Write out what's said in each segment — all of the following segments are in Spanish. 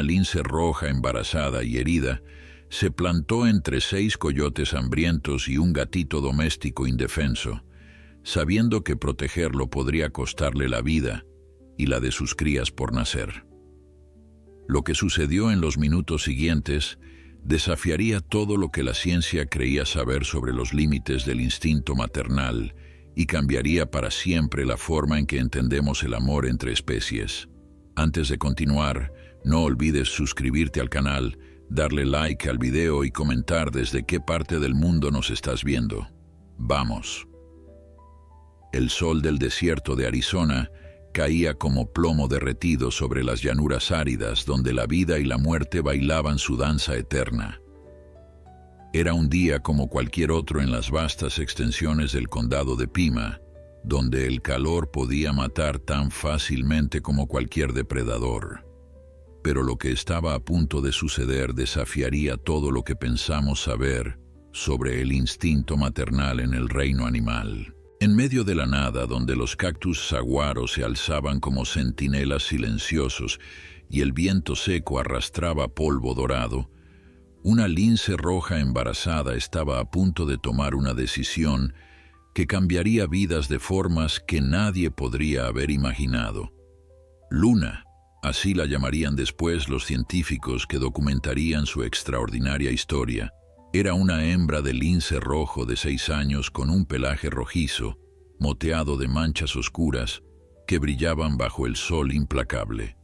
lince roja embarazada y herida, se plantó entre 6 coyotes hambrientos y un gatito doméstico indefenso, sabiendo que protegerlo podría costarle la vida y la de sus crías por nacer. Lo que sucedió en los minutos siguientes desafiaría todo lo que la ciencia creía saber sobre los límites del instinto maternal y cambiaría para siempre la forma en que entendemos el amor entre especies. Antes de continuar, no olvides suscribirte al canal, darle like al video y comentar desde qué parte del mundo nos estás viendo. ¡Vamos! El sol del desierto de Arizona caía como plomo derretido sobre las llanuras áridas donde la vida y la muerte bailaban su danza eterna. Era un día como cualquier otro en las vastas extensiones del condado de Pima, donde el calor podía matar tan fácilmente como cualquier depredador. Pero lo que estaba a punto de suceder desafiaría todo lo que pensamos saber sobre el instinto maternal en el reino animal. En medio de la nada, donde los cactus saguaros se alzaban como centinelas silenciosos y el viento seco arrastraba polvo dorado, una lince roja embarazada estaba a punto de tomar una decisión que cambiaría vidas de formas que nadie podría haber imaginado. Luna, así la llamarían después los científicos que documentarían su extraordinaria historia, era una hembra de lince rojo de 6 años con un pelaje rojizo, moteado de manchas oscuras, que brillaban bajo el sol implacable.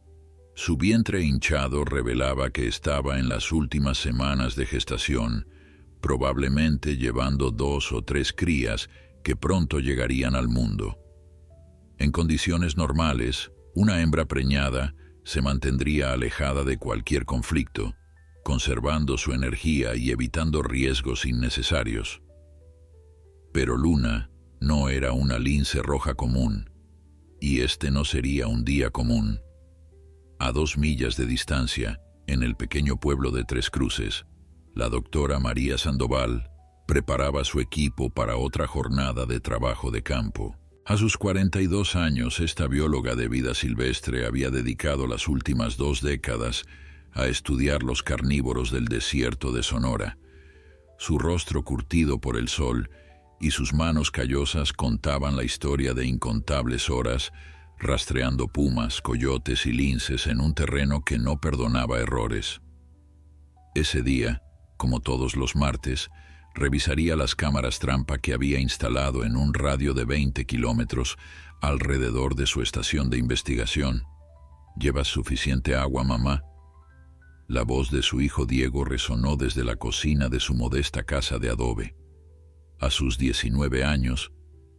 Su vientre hinchado revelaba que estaba en las últimas semanas de gestación, probablemente llevando 2 o 3 crías que pronto llegarían al mundo. En condiciones normales, una hembra preñada se mantendría alejada de cualquier conflicto, conservando su energía y evitando riesgos innecesarios. Pero Luna no era una lince roja común, y este no sería un día común. A 2 millas de distancia, en el pequeño pueblo de Tres Cruces, la doctora María Sandoval preparaba su equipo para otra jornada de trabajo de campo. A sus 42 años, esta bióloga de vida silvestre había dedicado las últimas 2 décadas a estudiar los carnívoros del desierto de Sonora. Su rostro curtido por el sol y sus manos callosas contaban la historia de incontables horas rastreando pumas, coyotes y linces en un terreno que no perdonaba errores. Ese día, como todos los martes, revisaría las cámaras trampa que había instalado en un radio de 20 kilómetros alrededor de su estación de investigación. ¿Llevas suficiente agua, mamá? La voz de su hijo Diego resonó desde la cocina de su modesta casa de adobe. A sus 19 años,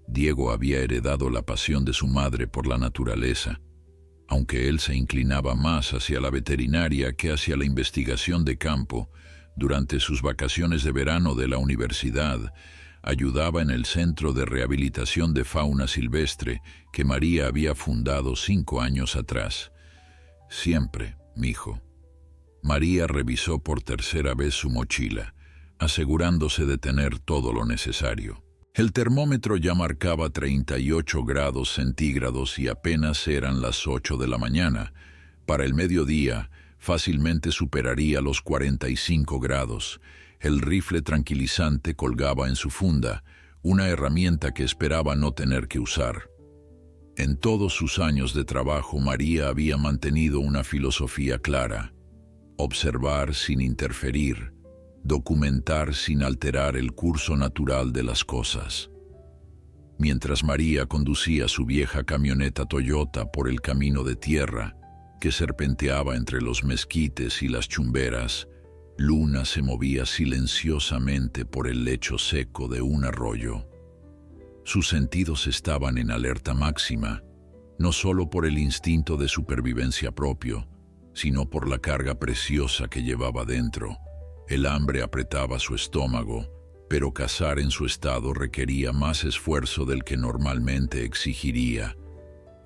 Diego había heredado la pasión de su madre por la naturaleza, aunque él se inclinaba más hacia la veterinaria que hacia la investigación de campo. Durante sus vacaciones de verano de la universidad, ayudaba en el Centro de Rehabilitación de Fauna Silvestre que María había fundado 5 años atrás. Siempre, mijo. María revisó por tercera vez su mochila, asegurándose de tener todo lo necesario. El termómetro ya marcaba 38 grados centígrados y apenas eran las 8 de la mañana. Para el mediodía, fácilmente superaría los 45 grados. El rifle tranquilizante colgaba en su funda, una herramienta que esperaba no tener que usar. En todos sus años de trabajo, María había mantenido una filosofía clara: observar sin interferir, documentar sin alterar el curso natural de las cosas. Mientras María conducía su vieja camioneta Toyota por el camino de tierra que serpenteaba entre los mezquites y las chumberas, Luna se movía silenciosamente por el lecho seco de un arroyo. Sus sentidos estaban en alerta máxima, no solo por el instinto de supervivencia propio, sino por la carga preciosa que llevaba dentro. El hambre apretaba su estómago, pero cazar en su estado requería más esfuerzo del que normalmente exigiría.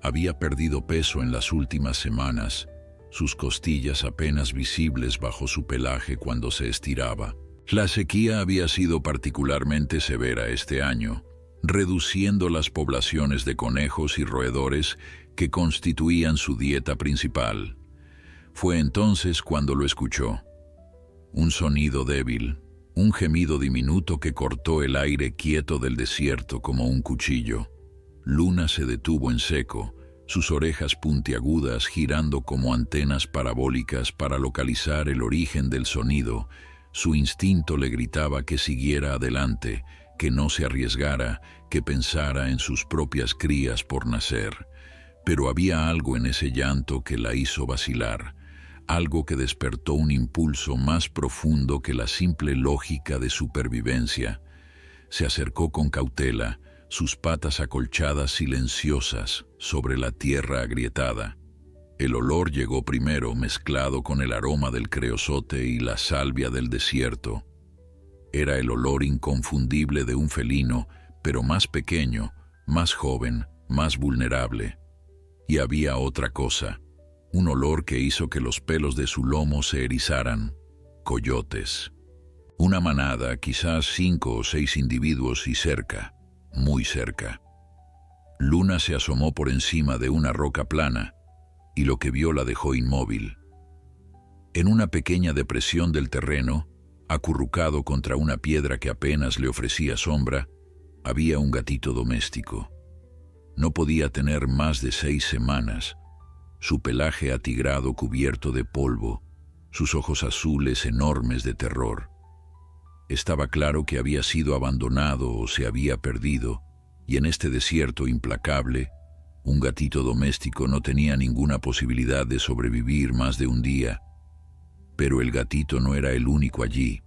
Había perdido peso en las últimas semanas, sus costillas apenas visibles bajo su pelaje cuando se estiraba. La sequía había sido particularmente severa este año, reduciendo las poblaciones de conejos y roedores que constituían su dieta principal. Fue entonces cuando lo escuchó. Un sonido débil, un gemido diminuto que cortó el aire quieto del desierto como un cuchillo. Luna se detuvo en seco, sus orejas puntiagudas girando como antenas parabólicas para localizar el origen del sonido. Su instinto le gritaba que siguiera adelante, que no se arriesgara, que pensara en sus propias crías por nacer. Pero había algo en ese llanto que la hizo vacilar, algo que despertó un impulso más profundo que la simple lógica de supervivencia. Se acercó con cautela, sus patas acolchadas silenciosas sobre la tierra agrietada. El olor llegó primero, mezclado con el aroma del creosote y la salvia del desierto. Era el olor inconfundible de un felino, pero más pequeño, más joven, más vulnerable. Y había otra cosa, un olor que hizo que los pelos de su lomo se erizaran: coyotes. Una manada, quizás 5 o 6 individuos y cerca, muy cerca. Luna se asomó por encima de una roca plana y lo que vio la dejó inmóvil. En una pequeña depresión del terreno, acurrucado contra una piedra que apenas le ofrecía sombra, había un gatito doméstico. No podía tener más de 6 semanas. Su pelaje atigrado cubierto de polvo, sus ojos azules enormes de terror. Estaba claro que había sido abandonado o se había perdido, y en este desierto implacable, un gatito doméstico no tenía ninguna posibilidad de sobrevivir más de un día. Pero el gatito no era el único allí.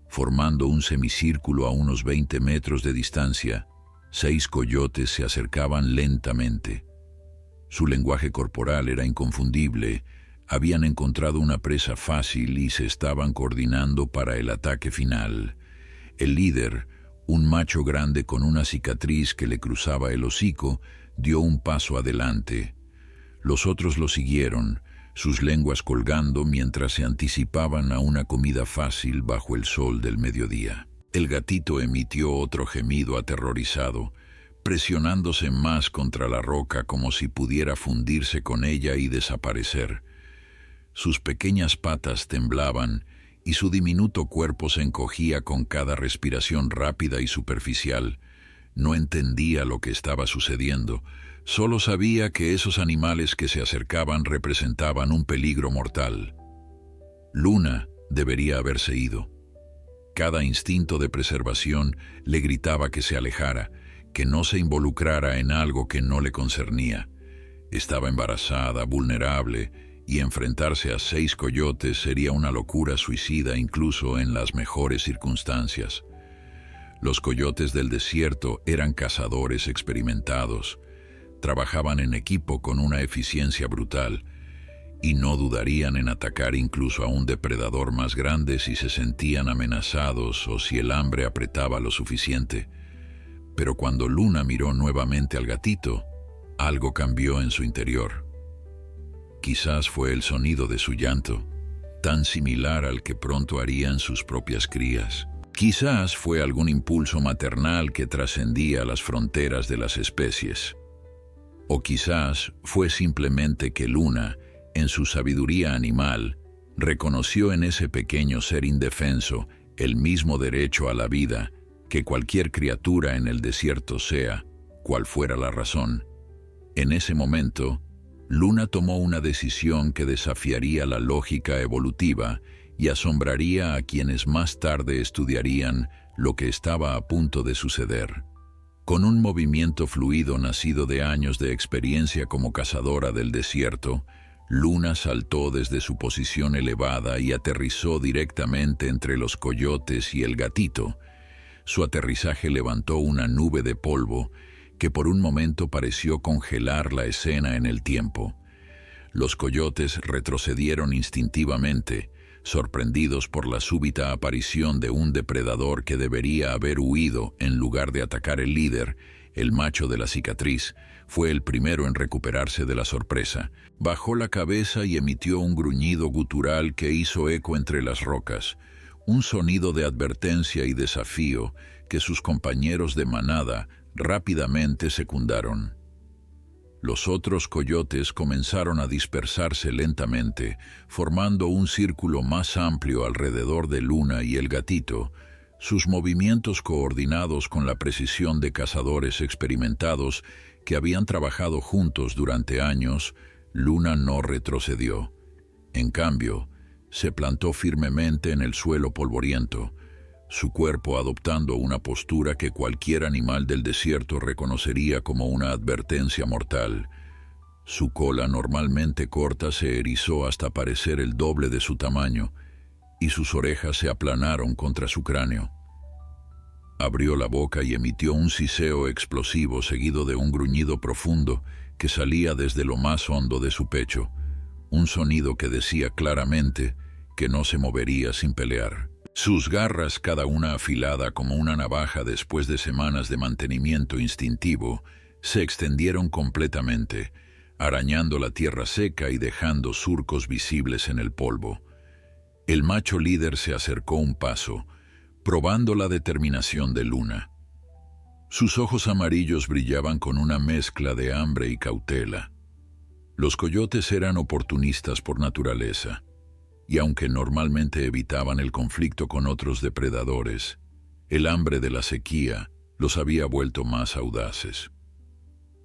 Formando un semicírculo a unos 20 metros de distancia, 6 coyotes se acercaban lentamente. Su lenguaje corporal era inconfundible. Habían encontrado una presa fácil y se estaban coordinando para el ataque final. El líder, un macho grande con una cicatriz que le cruzaba el hocico, dio un paso adelante. Los otros lo siguieron, sus lenguas colgando mientras se anticipaban a una comida fácil bajo el sol del mediodía. El gatito emitió otro gemido aterrorizado, presionándose más contra la roca como si pudiera fundirse con ella y desaparecer. Sus pequeñas patas temblaban y su diminuto cuerpo se encogía con cada respiración rápida y superficial. No entendía lo que estaba sucediendo, solo sabía que esos animales que se acercaban representaban un peligro mortal. Luna debería haberse ido. Cada instinto de preservación le gritaba que se alejara, que no se involucrara en algo que no le concernía. Estaba embarazada, vulnerable, y enfrentarse a 6 coyotes sería una locura suicida incluso en las mejores circunstancias. Los coyotes del desierto eran cazadores experimentados, trabajaban en equipo con una eficiencia brutal, y no dudarían en atacar incluso a un depredador más grande si se sentían amenazados o si el hambre apretaba lo suficiente. Pero cuando Luna miró nuevamente al gatito, algo cambió en su interior. Quizás fue el sonido de su llanto, tan similar al que pronto harían sus propias crías. Quizás fue algún impulso maternal que trascendía las fronteras de las especies. O quizás fue simplemente que Luna, en su sabiduría animal, reconoció en ese pequeño ser indefenso el mismo derecho a la vida que cualquier criatura en el desierto, sea cual fuera la razón. En ese momento, Luna tomó una decisión que desafiaría la lógica evolutiva y asombraría a quienes más tarde estudiarían lo que estaba a punto de suceder. Con un movimiento fluido nacido de años de experiencia como cazadora del desierto, Luna saltó desde su posición elevada y aterrizó directamente entre los coyotes y el gatito. Su aterrizaje levantó una nube de polvo que por un momento pareció congelar la escena en el tiempo. Los coyotes retrocedieron instintivamente, sorprendidos por la súbita aparición de un depredador que debería haber huido en lugar de atacar el líder. El macho de la cicatriz fue el primero en recuperarse de la sorpresa. Bajó la cabeza y emitió un gruñido gutural que hizo eco entre las rocas, un sonido de advertencia y desafío que sus compañeros de manada rápidamente secundaron. Los otros coyotes comenzaron a dispersarse lentamente, formando un círculo más amplio alrededor de Luna y el gatito, sus movimientos coordinados con la precisión de cazadores experimentados que habían trabajado juntos durante años. Luna no retrocedió. En cambio, se plantó firmemente en el suelo polvoriento, su cuerpo adoptando una postura que cualquier animal del desierto reconocería como una advertencia mortal. Su cola, normalmente corta, se erizó hasta parecer el doble de su tamaño, y sus orejas se aplanaron contra su cráneo. Abrió la boca y emitió un siseo explosivo seguido de un gruñido profundo que salía desde lo más hondo de su pecho, un sonido que decía claramente que no se movería sin pelear. Sus garras, cada una afilada como una navaja después de semanas de mantenimiento instintivo, se extendieron completamente, arañando la tierra seca y dejando surcos visibles en el polvo. El macho líder se acercó un paso, probando la determinación de Luna. Sus ojos amarillos brillaban con una mezcla de hambre y cautela. Los coyotes eran oportunistas por naturaleza, y aunque normalmente evitaban el conflicto con otros depredadores, el hambre de la sequía los había vuelto más audaces.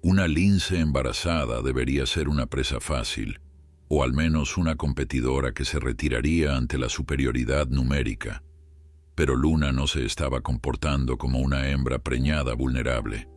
Una lince embarazada debería ser una presa fácil, o al menos una competidora que se retiraría ante la superioridad numérica. Pero Luna no se estaba comportando como una hembra preñada vulnerable.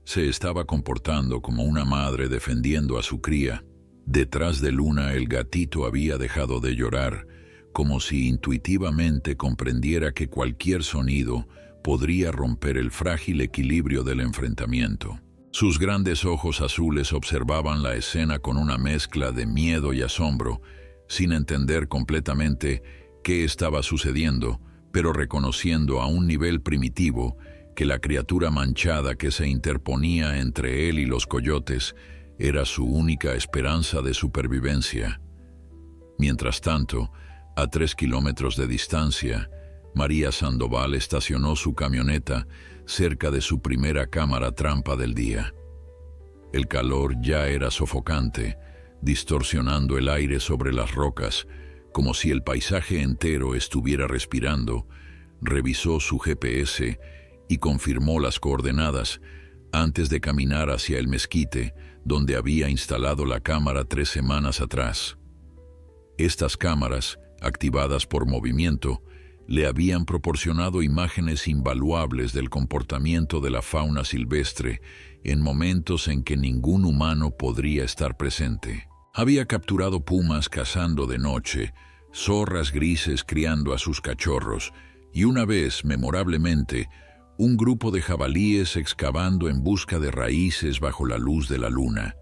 Se estaba comportando como una madre defendiendo a su cría. Detrás de Luna el gatito había dejado de llorar, como si intuitivamente comprendiera que cualquier sonido podría romper el frágil equilibrio del enfrentamiento. Sus grandes ojos azules observaban la escena con una mezcla de miedo y asombro, sin entender completamente qué estaba sucediendo, pero reconociendo a un nivel primitivo que la criatura manchada que se interponía entre él y los coyotes era su única esperanza de supervivencia. Mientras tanto, a 3 kilómetros de distancia, María Sandoval estacionó su camioneta cerca de su primera cámara trampa del día. El calor ya era sofocante, distorsionando el aire sobre las rocas, como si el paisaje entero estuviera respirando. Revisó su GPS y confirmó las coordenadas antes de caminar hacia el mezquite, donde había instalado la cámara 3 semanas atrás. Estas cámaras, activadas por movimiento, le habían proporcionado imágenes invaluables del comportamiento de la fauna silvestre en momentos en que ningún humano podría estar presente. Había capturado pumas cazando de noche, zorras grises criando a sus cachorros, y una vez, memorablemente, un grupo de jabalíes excavando en busca de raíces bajo la luz de la luna.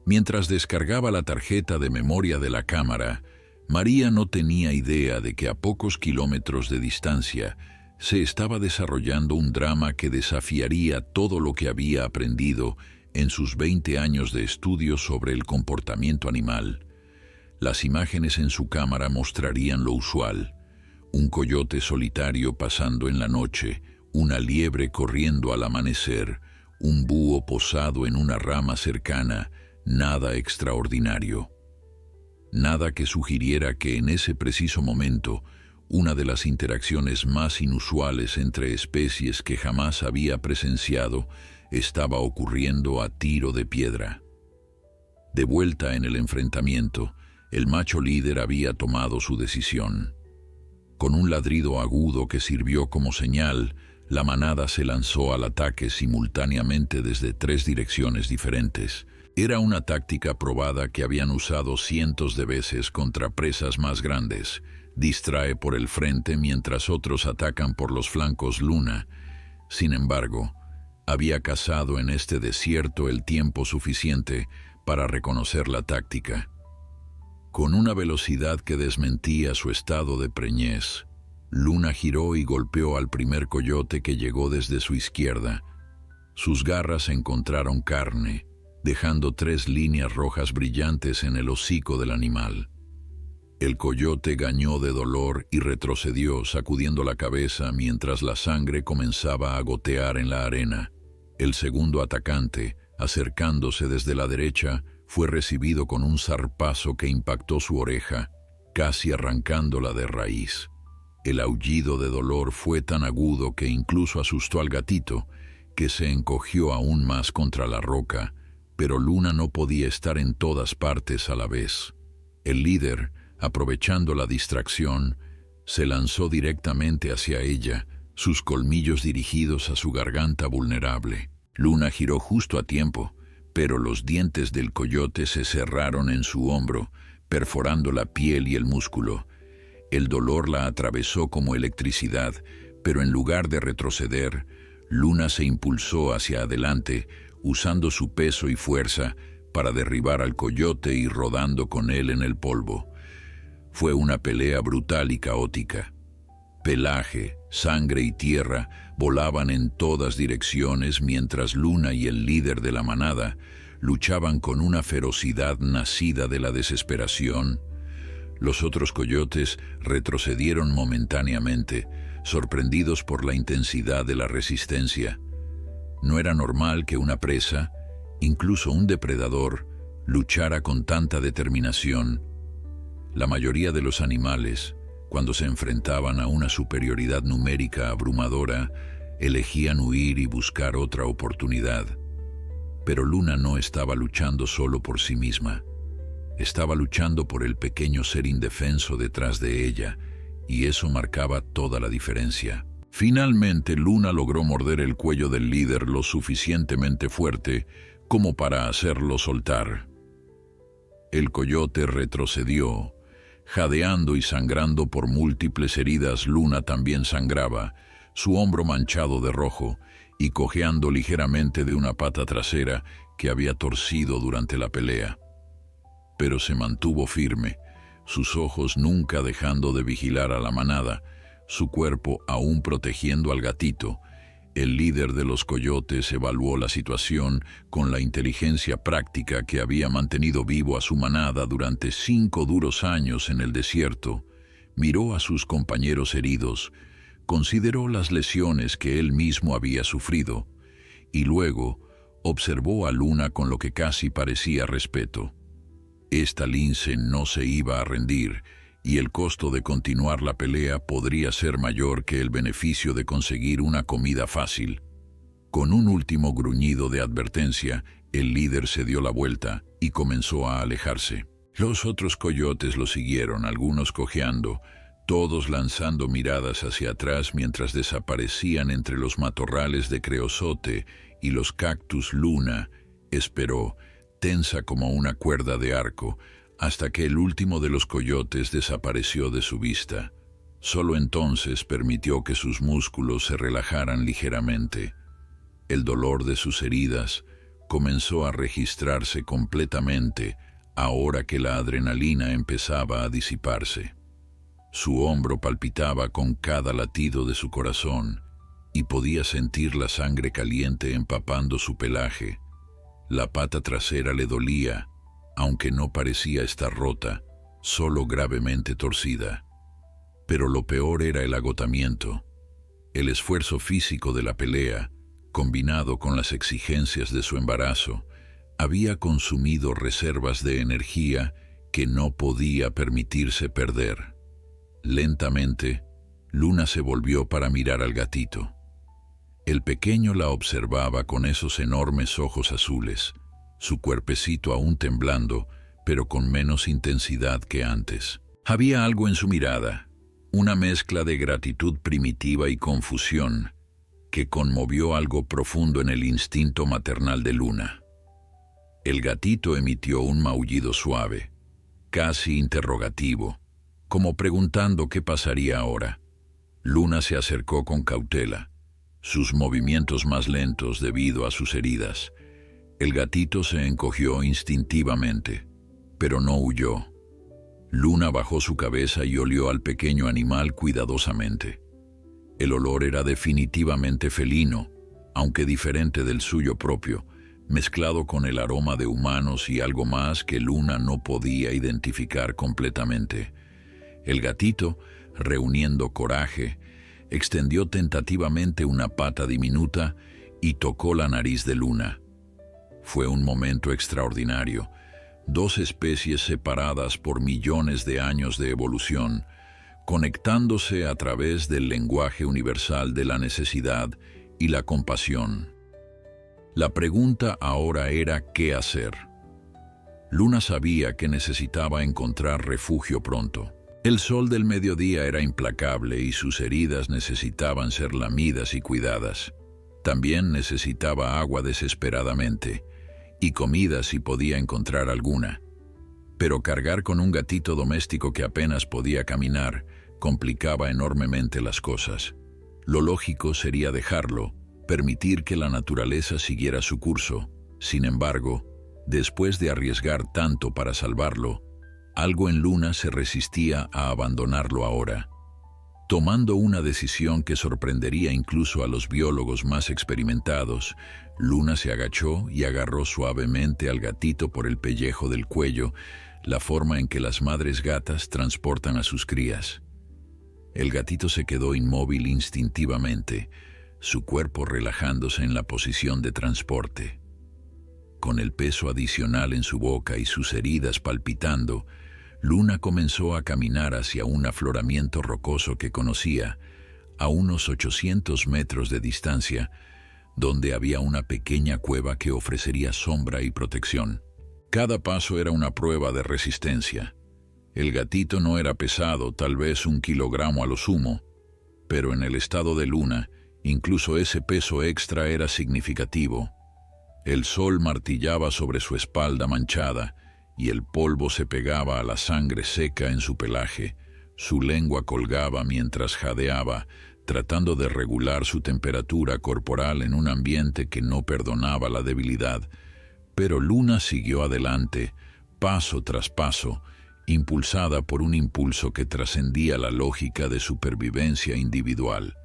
Mientras descargaba la tarjeta de memoria de la cámara, María no tenía idea de que a pocos kilómetros de distancia se estaba desarrollando un drama que desafiaría todo lo que había aprendido en sus 20 años de estudios sobre el comportamiento animal. Las imágenes en su cámara mostrarían lo usual: un coyote solitario pasando en la noche, una liebre corriendo al amanecer, un búho posado en una rama cercana, nada extraordinario. Nada que sugiriera que en ese preciso momento, una de las interacciones más inusuales entre especies que jamás había presenciado estaba ocurriendo a tiro de piedra. De vuelta en el enfrentamiento, el macho líder había tomado su decisión. Con un ladrido agudo que sirvió como señal, la manada se lanzó al ataque simultáneamente desde 3 direcciones diferentes. Era una táctica probada que habían usado cientos de veces contra presas más grandes. Distrae por el frente mientras otros atacan por los flancos. Luna, sin embargo, había cazado en este desierto el tiempo suficiente para reconocer la táctica. Con una velocidad que desmentía su estado de preñez, Luna giró y golpeó al primer coyote que llegó desde su izquierda. Sus garras encontraron carne, dejando 3 líneas rojas brillantes en el hocico del animal. El coyote gañó de dolor y retrocedió, sacudiendo la cabeza mientras la sangre comenzaba a gotear en la arena. El segundo atacante, Acercándose desde la derecha, fue recibido con un zarpazo que impactó su oreja, casi arrancándola de raíz. El aullido de dolor fue tan agudo que incluso asustó al gatito, que se encogió aún más contra la roca, pero Luna no podía estar en todas partes a la vez. El líder, aprovechando la distracción, se lanzó directamente hacia ella, sus colmillos dirigidos a su garganta vulnerable. Luna giró justo a tiempo, pero los dientes del coyote se cerraron en su hombro, perforando la piel y el músculo. El dolor la atravesó como electricidad, pero en lugar de retroceder, Luna se impulsó hacia adelante, usando su peso y fuerza para derribar al coyote y rodando con él en el polvo. Fue una pelea brutal y caótica. Pelaje, sangre y tierra volaban en todas direcciones mientras Luna y el líder de la manada luchaban con una ferocidad nacida de la desesperación. Los otros coyotes retrocedieron momentáneamente, sorprendidos por la intensidad de la resistencia. No era normal que una presa, incluso un depredador, luchara con tanta determinación. La mayoría de los animales, cuando se enfrentaban a una superioridad numérica abrumadora, elegían huir y buscar otra oportunidad. Pero Luna no estaba luchando solo por sí misma. Estaba luchando por el pequeño ser indefenso detrás de ella, y eso marcaba toda la diferencia. Finalmente, Luna logró morder el cuello del líder lo suficientemente fuerte como para hacerlo soltar. El coyote retrocedió, jadeando y sangrando por múltiples heridas. Luna también sangraba, su hombro manchado de rojo y cojeando ligeramente de una pata trasera que había torcido durante la pelea. Pero se mantuvo firme, sus ojos nunca dejando de vigilar a la manada, su cuerpo aún protegiendo al gatito. El líder de los coyotes evaluó la situación con la inteligencia práctica que había mantenido vivo a su manada durante 5 duros años en el desierto. Miró a sus compañeros heridos, consideró las lesiones que él mismo había sufrido, y luego observó a Luna con lo que casi parecía respeto. Esta lince no se iba a rendir, y el costo de continuar la pelea podría ser mayor que el beneficio de conseguir una comida fácil. Con un último gruñido de advertencia, el líder se dio la vuelta y comenzó a alejarse. Los otros coyotes lo siguieron, algunos cojeando, todos lanzando miradas hacia atrás mientras desaparecían entre los matorrales de creosote y los cactus. Luna esperó, tensa como una cuerda de arco, hasta que el último de los coyotes desapareció de su vista. Solo entonces permitió que sus músculos se relajaran ligeramente. El dolor de sus heridas comenzó a registrarse completamente ahora que la adrenalina empezaba a disiparse. Su hombro palpitaba con cada latido de su corazón y podía sentir la sangre caliente empapando su pelaje. La pata trasera le dolía, aunque no parecía estar rota, solo gravemente torcida. Pero lo peor era el agotamiento. El esfuerzo físico de la pelea, combinado con las exigencias de su embarazo, había consumido reservas de energía que no podía permitirse perder. Lentamente, Luna se volvió para mirar al gatito. El pequeño la observaba con esos enormes ojos azules, su cuerpecito aún temblando, pero con menos intensidad que antes. Había algo en su mirada, una mezcla de gratitud primitiva y confusión, que conmovió algo profundo en el instinto maternal de Luna. El gatito emitió un maullido suave, casi interrogativo, como preguntando qué pasaría ahora. Luna se acercó con cautela, sus movimientos más lentos debido a sus heridas. El gatito se encogió instintivamente, pero no huyó. Luna bajó su cabeza y olió al pequeño animal cuidadosamente. El olor era definitivamente felino, aunque diferente del suyo propio, mezclado con el aroma de humanos y algo más que Luna no podía identificar completamente. El gatito, reuniendo coraje, extendió tentativamente una pata diminuta y tocó la nariz de Luna. Fue un momento extraordinario. Dos especies separadas por millones de años de evolución, conectándose a través del lenguaje universal de la necesidad y la compasión. La pregunta ahora era ¿qué hacer? Luna sabía que necesitaba encontrar refugio pronto. El sol del mediodía era implacable y sus heridas necesitaban ser lamidas y cuidadas. También necesitaba agua desesperadamente, y comida si podía encontrar alguna. Pero cargar con un gatito doméstico que apenas podía caminar complicaba enormemente las cosas. Lo lógico sería dejarlo, permitir que la naturaleza siguiera su curso. Sin embargo, después de arriesgar tanto para salvarlo, algo en Luna se resistía a abandonarlo ahora. Tomando una decisión que sorprendería incluso a los biólogos más experimentados, Luna se agachó y agarró suavemente al gatito por el pellejo del cuello, la forma en que las madres gatas transportan a sus crías. El gatito se quedó inmóvil instintivamente, su cuerpo relajándose en la posición de transporte. Con el peso adicional en su boca y sus heridas palpitando, Luna comenzó a caminar hacia un afloramiento rocoso que conocía, a unos 800 metros de distancia, donde había una pequeña cueva que ofrecería sombra y protección. Cada paso era una prueba de resistencia. El gatito no era pesado, tal vez 1 kilogramo a lo sumo, pero en el estado de Luna, incluso ese peso extra era significativo. El sol martillaba sobre su espalda manchada, y el polvo se pegaba a la sangre seca en su pelaje. Su lengua colgaba mientras jadeaba, tratando de regular su temperatura corporal en un ambiente que no perdonaba la debilidad. Pero Luna siguió adelante, paso tras paso, impulsada por un impulso que trascendía la lógica de supervivencia individual.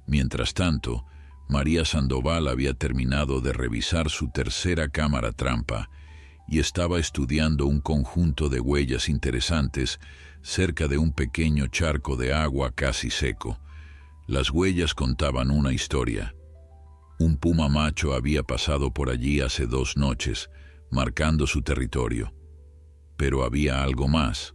Mientras tanto, María Sandoval había terminado de revisar su tercera cámara trampa y estaba estudiando un conjunto de huellas interesantes cerca de un pequeño charco de agua casi seco. Las huellas contaban una historia. Un puma macho había pasado por allí hace 2 noches, marcando su territorio. Pero había algo más,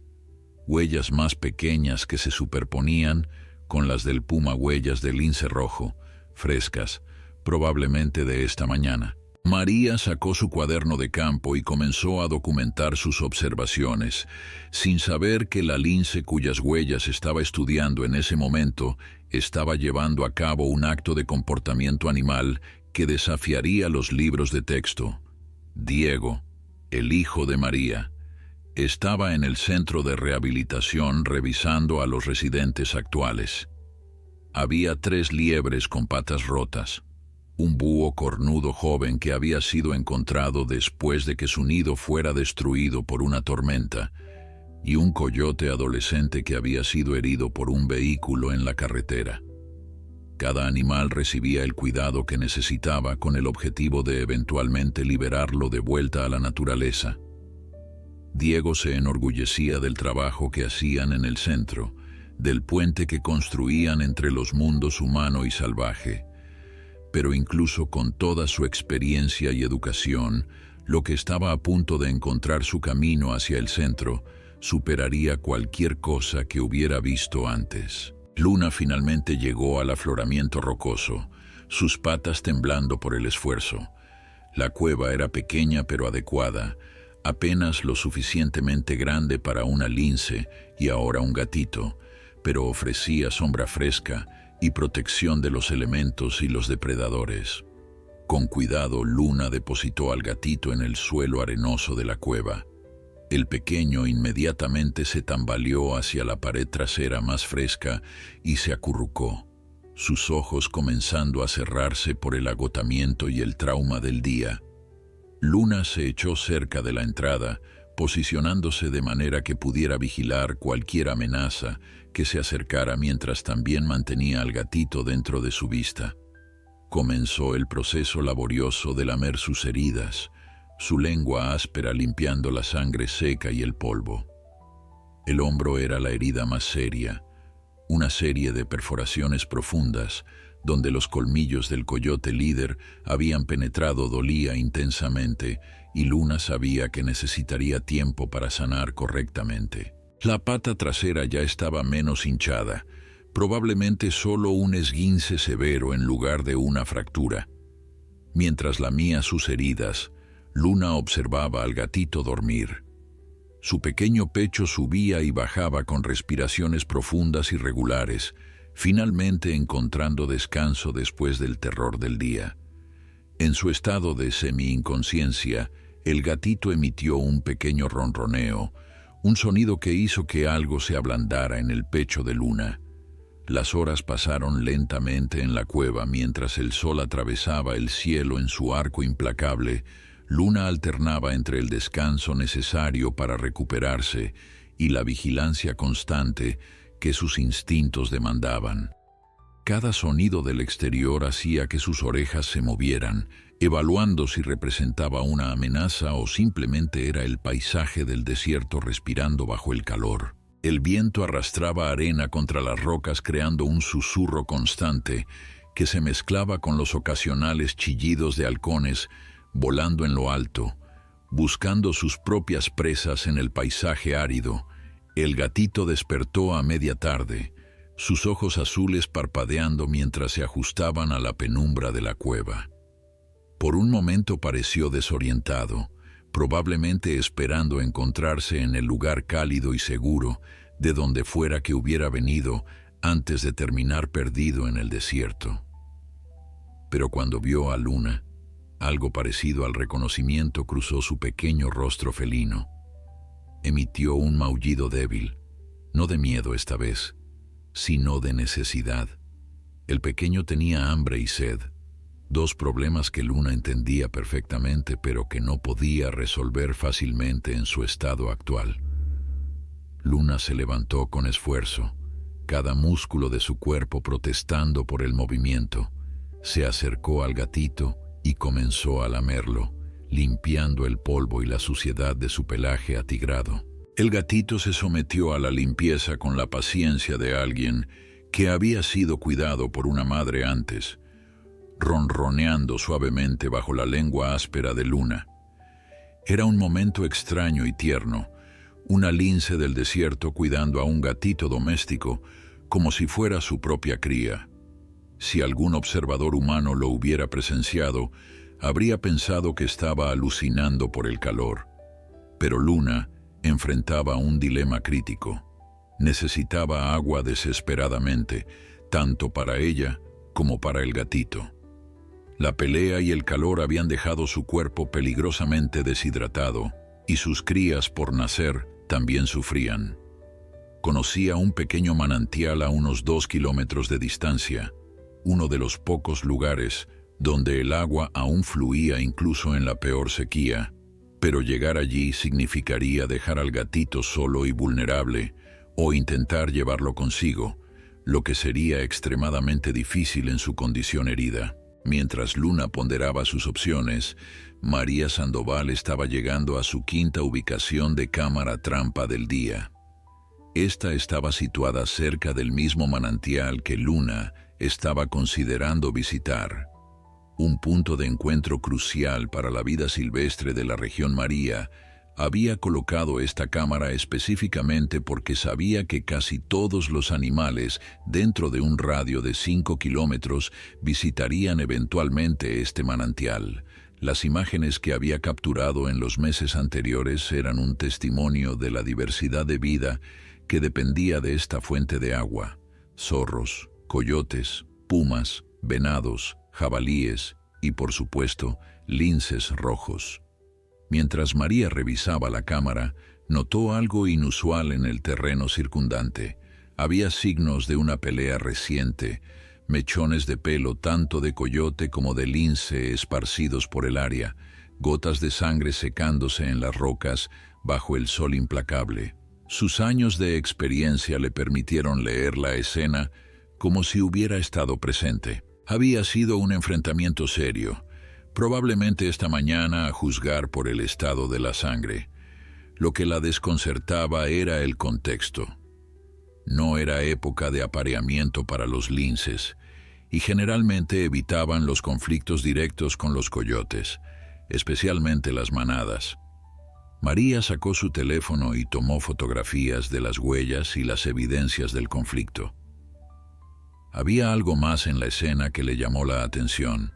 huellas más pequeñas que se superponían con las del puma, huellas de lince rojo, frescas, probablemente de esta mañana. María sacó su cuaderno de campo y comenzó a documentar sus observaciones, sin saber que la lince cuyas huellas estaba estudiando en ese momento estaba llevando a cabo un acto de comportamiento animal que desafiaría los libros de texto. Diego, el hijo de María, estaba en el centro de rehabilitación revisando a los residentes actuales. Había 3 liebres con patas rotas, un búho cornudo joven que había sido encontrado después de que su nido fuera destruido por una tormenta, y un coyote adolescente que había sido herido por un vehículo en la carretera. Cada animal recibía el cuidado que necesitaba con el objetivo de eventualmente liberarlo de vuelta a la naturaleza. Diego se enorgullecía del trabajo que hacían en el centro, del puente que construían entre los mundos humano y salvaje. Pero incluso con toda su experiencia y educación, lo que estaba a punto de encontrar su camino hacia el centro superaría cualquier cosa que hubiera visto antes. Luna finalmente llegó al afloramiento rocoso, sus patas temblando por el esfuerzo. La cueva era pequeña pero adecuada, apenas lo suficientemente grande para una lince y ahora un gatito, pero ofrecía sombra fresca y protección de los elementos y los depredadores. Con cuidado, Luna depositó al gatito en el suelo arenoso de la cueva. El pequeño inmediatamente se tambaleó hacia la pared trasera más fresca y se acurrucó, sus ojos comenzando a cerrarse por el agotamiento y el trauma del día. Luna se echó cerca de la entrada, posicionándose de manera que pudiera vigilar cualquier amenaza que se acercara mientras también mantenía al gatito dentro de su vista. Comenzó el proceso laborioso de lamer sus heridas, su lengua áspera limpiando la sangre seca y el polvo. El hombro era la herida más seria, una serie de perforaciones profundas, donde los colmillos del coyote líder habían penetrado, dolía intensamente y Luna sabía que necesitaría tiempo para sanar correctamente. La pata trasera ya estaba menos hinchada, probablemente solo un esguince severo en lugar de una fractura. Mientras lamía sus heridas, Luna observaba al gatito dormir. Su pequeño pecho subía y bajaba con respiraciones profundas y regulares, finalmente encontrando descanso después del terror del día. En su estado de semi-inconsciencia, el gatito emitió un pequeño ronroneo, un sonido que hizo que algo se ablandara en el pecho de Luna. Las horas pasaron lentamente en la cueva mientras el sol atravesaba el cielo en su arco implacable. Luna alternaba entre el descanso necesario para recuperarse y la vigilancia constante que sus instintos demandaban. Cada sonido del exterior hacía que sus orejas se movieran, evaluando si representaba una amenaza o simplemente era el paisaje del desierto respirando bajo el calor. El viento arrastraba arena contra las rocas creando un susurro constante que se mezclaba con los ocasionales chillidos de halcones volando en lo alto, buscando sus propias presas en el paisaje árido. El gatito despertó a media tarde, sus ojos azules parpadeando mientras se ajustaban a la penumbra de la cueva. Por un momento pareció desorientado, probablemente esperando encontrarse en el lugar cálido y seguro de donde fuera que hubiera venido antes de terminar perdido en el desierto. Pero cuando vio a Luna, algo parecido al reconocimiento cruzó su pequeño rostro felino. Emitió un maullido débil, no de miedo esta vez, sino de necesidad. El pequeño tenía hambre y sed, dos problemas que Luna entendía perfectamente pero que no podía resolver fácilmente en su estado actual. Luna se levantó con esfuerzo, cada músculo de su cuerpo protestando por el movimiento. Se acercó al gatito y comenzó a lamerlo, limpiando el polvo y la suciedad de su pelaje atigrado. El gatito se sometió a la limpieza con la paciencia de alguien que había sido cuidado por una madre antes, ronroneando suavemente bajo la lengua áspera de Luna. Era un momento extraño y tierno, una lince del desierto cuidando a un gatito doméstico como si fuera su propia cría. Si algún observador humano lo hubiera presenciado, habría pensado que estaba alucinando por el calor. Pero Luna enfrentaba un dilema crítico. Necesitaba agua desesperadamente, tanto para ella como para el gatito. La pelea y el calor habían dejado su cuerpo peligrosamente deshidratado, y sus crías por nacer también sufrían. Conocía un pequeño manantial a unos 2 kilómetros de distancia, uno de los pocos lugares donde el agua aún fluía incluso en la peor sequía, pero llegar allí significaría dejar al gatito solo y vulnerable, o intentar llevarlo consigo, lo que sería extremadamente difícil en su condición herida. Mientras Luna ponderaba sus opciones, María Sandoval estaba llegando a su quinta ubicación de cámara trampa del día. Esta estaba situada cerca del mismo manantial que Luna estaba considerando visitar. Un punto de encuentro crucial para la vida silvestre de la región María. Había colocado esta cámara específicamente porque sabía que casi todos los animales dentro de un radio de 5 kilómetros visitarían eventualmente este manantial. Las imágenes que había capturado en los meses anteriores eran un testimonio de la diversidad de vida que dependía de esta fuente de agua. Zorros, coyotes, pumas, venados, jabalíes y, por supuesto, linces rojos. Mientras María revisaba la cámara, notó algo inusual en el terreno circundante. Había signos de una pelea reciente, mechones de pelo tanto de coyote como de lince esparcidos por el área, gotas de sangre secándose en las rocas bajo el sol implacable. Sus años de experiencia le permitieron leer la escena como si hubiera estado presente. Había sido un enfrentamiento serio, probablemente esta mañana a juzgar por el estado de la sangre. Lo que la desconcertaba era el contexto. No era época de apareamiento para los linces, y generalmente evitaban los conflictos directos con los coyotes, especialmente las manadas. María sacó su teléfono y tomó fotografías de las huellas y las evidencias del conflicto. Había algo más en la escena que le llamó la atención.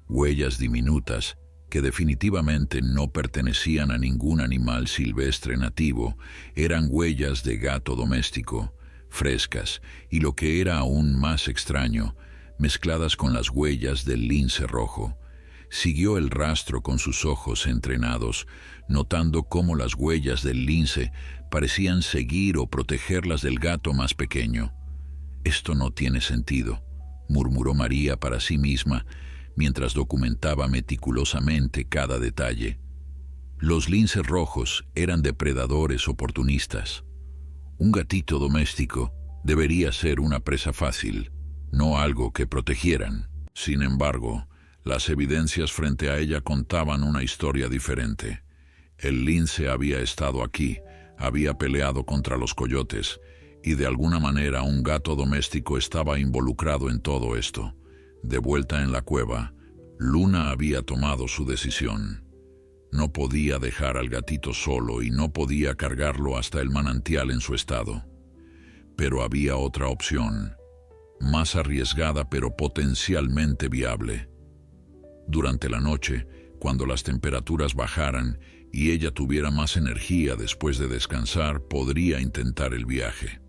Huellas diminutas que definitivamente no pertenecían a ningún animal silvestre nativo, eran huellas de gato doméstico, frescas, y lo que era aún más extraño, mezcladas con las huellas del lince rojo. Siguió el rastro con sus ojos entrenados, notando cómo las huellas del lince parecían seguir o proteger las del gato más pequeño. «Esto no tiene sentido», murmuró María para sí misma, mientras documentaba meticulosamente cada detalle. Los linces rojos eran depredadores oportunistas. Un gatito doméstico debería ser una presa fácil, no algo que protegieran. Sin embargo, las evidencias frente a ella contaban una historia diferente. El lince había estado aquí, había peleado contra los coyotes, y de alguna manera un gato doméstico estaba involucrado en todo esto. De vuelta en la cueva, Luna había tomado su decisión. No podía dejar al gatito solo y no podía cargarlo hasta el manantial en su estado. Pero había otra opción, más arriesgada pero potencialmente viable. Durante la noche, cuando las temperaturas bajaran y ella tuviera más energía después de descansar, podría intentar el viaje.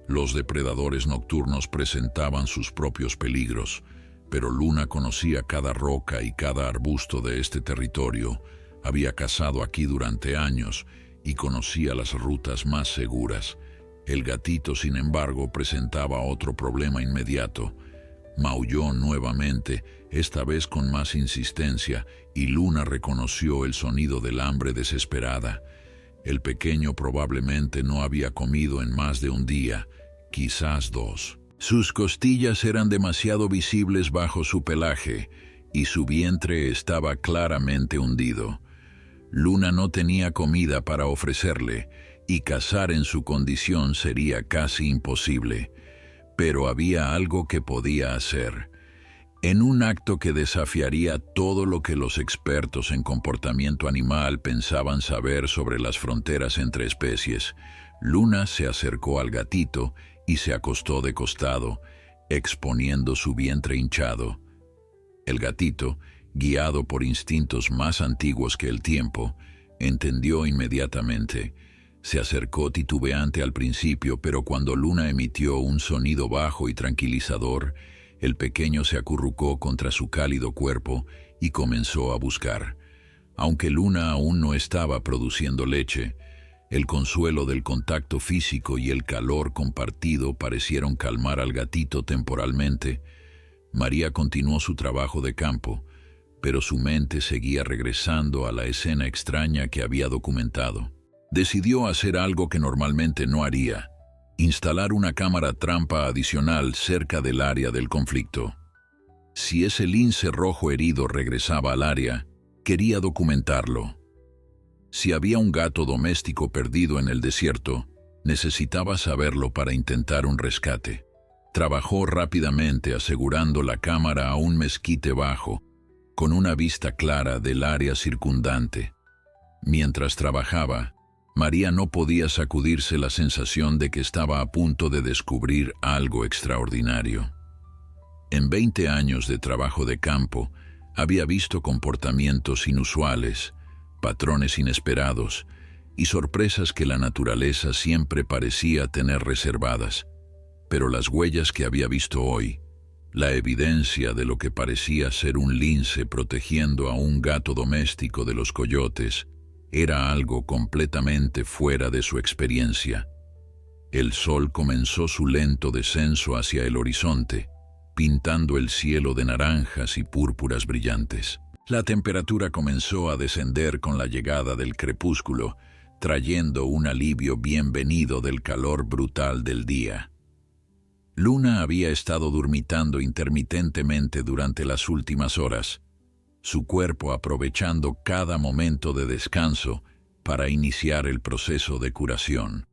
Los depredadores nocturnos presentaban sus propios peligros, pero Luna conocía cada roca y cada arbusto de este territorio, había cazado aquí durante años y conocía las rutas más seguras. El gatito, sin embargo, presentaba otro problema inmediato. Maulló nuevamente, esta vez con más insistencia, y Luna reconoció el sonido del hambre desesperada. El pequeño probablemente no había comido en más de un día, quizás 2. Sus costillas eran demasiado visibles bajo su pelaje, y su vientre estaba claramente hundido. Luna no tenía comida para ofrecerle, y cazar en su condición sería casi imposible. Pero había algo que podía hacer. En un acto que desafiaría todo lo que los expertos en comportamiento animal pensaban saber sobre las fronteras entre especies, Luna se acercó al gatito y se acostó de costado, exponiendo su vientre hinchado. El gatito, guiado por instintos más antiguos que el tiempo, entendió inmediatamente. Se acercó titubeante al principio, pero cuando Luna emitió un sonido bajo y tranquilizador, el pequeño se acurrucó contra su cálido cuerpo y comenzó a buscar. Aunque Luna aún no estaba produciendo leche, el consuelo del contacto físico y el calor compartido parecieron calmar al gatito temporalmente. María continuó su trabajo de campo, pero su mente seguía regresando a la escena extraña que había documentado. Decidió hacer algo que normalmente no haría: instalar una cámara trampa adicional cerca del área del conflicto. Si ese lince rojo herido regresaba al área, quería documentarlo. Si había un gato doméstico perdido en el desierto, necesitaba saberlo para intentar un rescate. Trabajó rápidamente asegurando la cámara a un mezquite bajo, con una vista clara del área circundante. Mientras trabajaba, María no podía sacudirse la sensación de que estaba a punto de descubrir algo extraordinario. En 20 años de trabajo de campo, había visto comportamientos inusuales, patrones inesperados y sorpresas que la naturaleza siempre parecía tener reservadas. Pero las huellas que había visto hoy, la evidencia de lo que parecía ser un lince protegiendo a un gato doméstico de los coyotes, era algo completamente fuera de su experiencia. El sol comenzó su lento descenso hacia el horizonte, pintando el cielo de naranjas y púrpuras brillantes. La temperatura comenzó a descender con la llegada del crepúsculo, trayendo un alivio bienvenido del calor brutal del día. Luna había estado dormitando intermitentemente durante las últimas horas, su cuerpo aprovechando cada momento de descanso para iniciar el proceso de curación.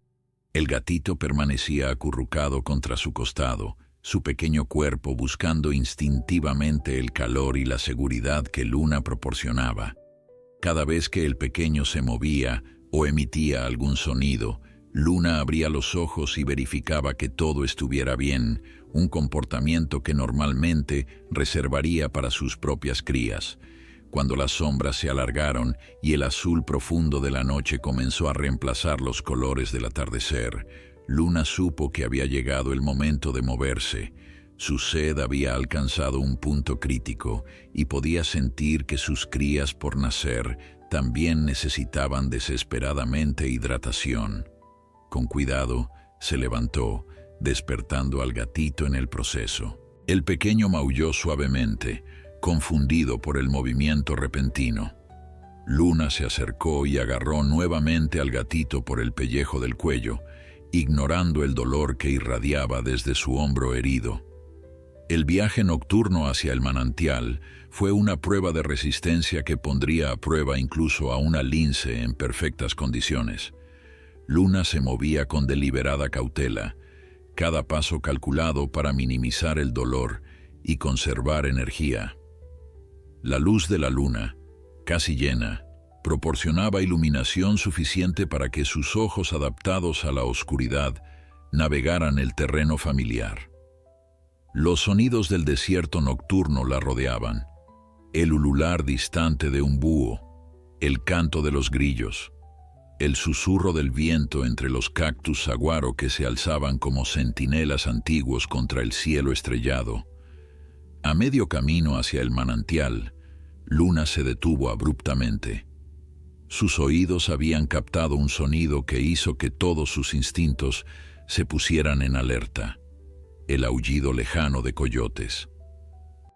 El gatito permanecía acurrucado contra su costado, su pequeño cuerpo buscando instintivamente el calor y la seguridad que Luna proporcionaba. Cada vez que el pequeño se movía o emitía algún sonido, Luna abría los ojos y verificaba que todo estuviera bien, un comportamiento que normalmente reservaría para sus propias crías. Cuando las sombras se alargaron y el azul profundo de la noche comenzó a reemplazar los colores del atardecer, Luna supo que había llegado el momento de moverse. Su sed había alcanzado un punto crítico y podía sentir que sus crías por nacer también necesitaban desesperadamente hidratación. Con cuidado, se levantó, despertando al gatito en el proceso. El pequeño maulló suavemente, confundido por el movimiento repentino. Luna se acercó y agarró nuevamente al gatito por el pellejo del cuello, ignorando el dolor que irradiaba desde su hombro herido. El viaje nocturno hacia el manantial fue una prueba de resistencia que pondría a prueba incluso a una lince en perfectas condiciones. Luna se movía con deliberada cautela, cada paso calculado para minimizar el dolor y conservar energía. La luz de la luna, casi llena, proporcionaba iluminación suficiente para que sus ojos adaptados a la oscuridad navegaran el terreno familiar. Los sonidos del desierto nocturno la rodeaban, el ulular distante de un búho, el canto de los grillos, el susurro del viento entre los cactus saguaro que se alzaban como centinelas antiguos contra el cielo estrellado. A medio camino hacia el manantial, Luna se detuvo abruptamente. Sus oídos habían captado un sonido que hizo que todos sus instintos se pusieran en alerta: el aullido lejano de coyotes.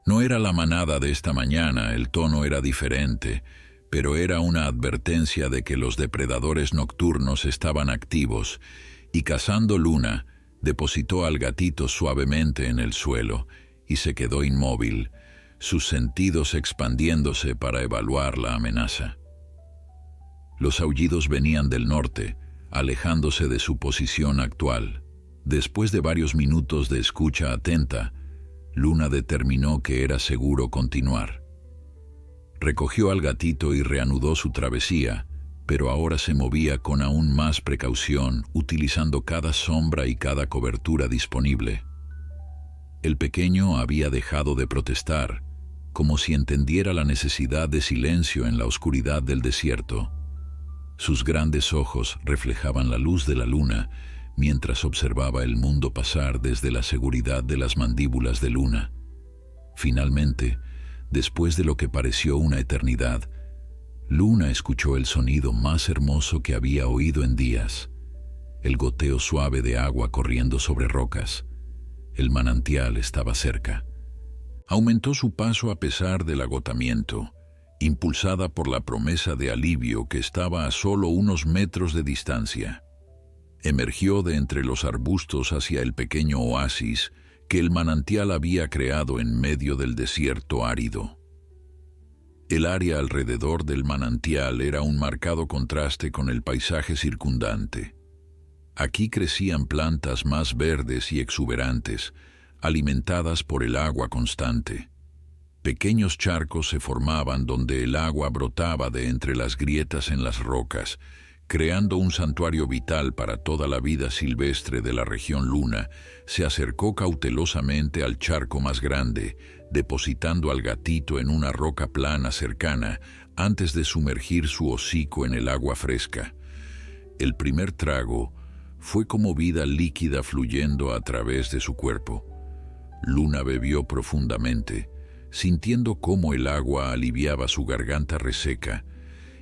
No era la manada de esta mañana, el tono era diferente, pero era una advertencia de que los depredadores nocturnos estaban activos, y cazando Luna, depositó al gatito suavemente en el suelo y se quedó inmóvil, sus sentidos expandiéndose para evaluar la amenaza. Los aullidos venían del norte, alejándose de su posición actual. Después de varios minutos de escucha atenta, Luna determinó que era seguro continuar. Recogió al gatito y reanudó su travesía, pero ahora se movía con aún más precaución, utilizando cada sombra y cada cobertura disponible. El pequeño había dejado de protestar, como si entendiera la necesidad de silencio en la oscuridad del desierto. Sus grandes ojos reflejaban la luz de la luna mientras observaba el mundo pasar desde la seguridad de las mandíbulas de Luna. Finalmente, después de lo que pareció una eternidad, Luna escuchó el sonido más hermoso que había oído en días: el goteo suave de agua corriendo sobre rocas. El manantial estaba cerca. Aumentó su paso a pesar del agotamiento, impulsada por la promesa de alivio que estaba a solo unos metros de distancia. Emergió de entre los arbustos hacia el pequeño oasis que el manantial había creado en medio del desierto árido. El área alrededor del manantial era un marcado contraste con el paisaje circundante. Aquí crecían plantas más verdes y exuberantes, alimentadas por el agua constante. Pequeños charcos se formaban donde el agua brotaba de entre las grietas en las rocas, creando un santuario vital para toda la vida silvestre de la región Luna. Se acercó cautelosamente al charco más grande, depositando al gatito en una roca plana cercana antes de sumergir su hocico en el agua fresca. El primer trago fue como vida líquida fluyendo a través de su cuerpo. Luna bebió profundamente, sintiendo cómo el agua aliviaba su garganta reseca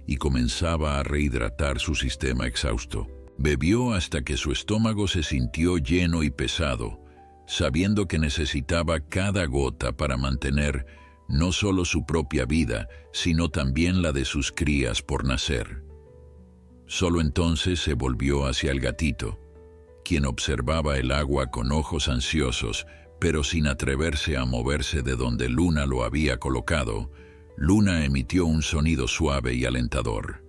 y comenzaba a rehidratar su sistema exhausto. Bebió hasta que su estómago se sintió lleno y pesado, sabiendo que necesitaba cada gota para mantener no solo su propia vida, sino también la de sus crías por nacer. Solo entonces se volvió hacia el gatito, quien observaba el agua con ojos ansiosos, pero sin atreverse a moverse de donde Luna lo había colocado. Luna emitió un sonido suave y alentador.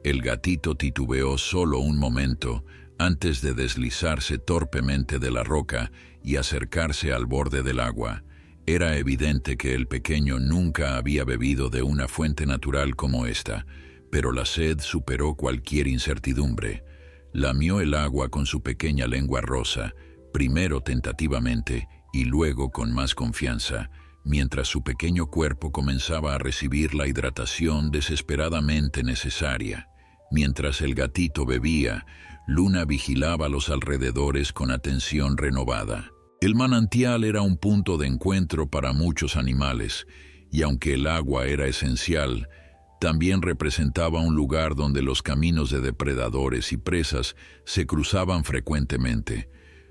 El gatito titubeó solo un momento antes de deslizarse torpemente de la roca y acercarse al borde del agua. Era evidente que el pequeño nunca había bebido de una fuente natural como esta, pero la sed superó cualquier incertidumbre. Lamió el agua con su pequeña lengua rosa, primero tentativamente y luego con más confianza, mientras su pequeño cuerpo comenzaba a recibir la hidratación desesperadamente necesaria. Mientras el gatito bebía, Luna vigilaba los alrededores con atención renovada. El manantial era un punto de encuentro para muchos animales, y aunque el agua era esencial, también representaba un lugar donde los caminos de depredadores y presas se cruzaban frecuentemente.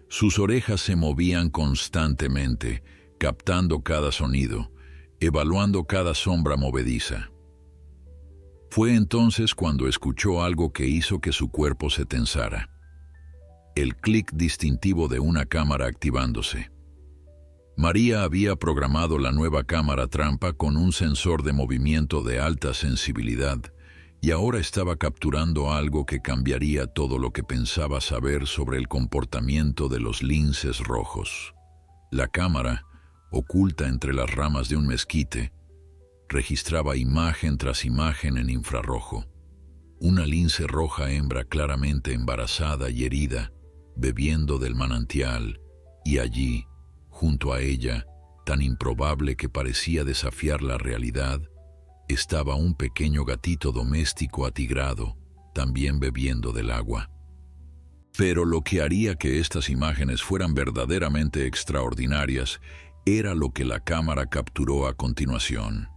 Sus orejas se movían constantemente, captando cada sonido, evaluando cada sombra movediza. Fue entonces cuando escuchó algo que hizo que su cuerpo se tensara. El clic distintivo de una cámara activándose. María había programado la nueva cámara trampa con un sensor de movimiento de alta sensibilidad y ahora estaba capturando algo que cambiaría todo lo que pensaba saber sobre el comportamiento de los linces rojos. La cámara, oculta entre las ramas de un mezquite, registraba imagen tras imagen en infrarrojo. Una lince roja hembra claramente embarazada y herida, bebiendo del manantial, y allí, junto a ella, tan improbable que parecía desafiar la realidad, estaba un pequeño gatito doméstico atigrado, también bebiendo del agua. Pero lo que haría que estas imágenes fueran verdaderamente extraordinarias era lo que la cámara capturó a continuación.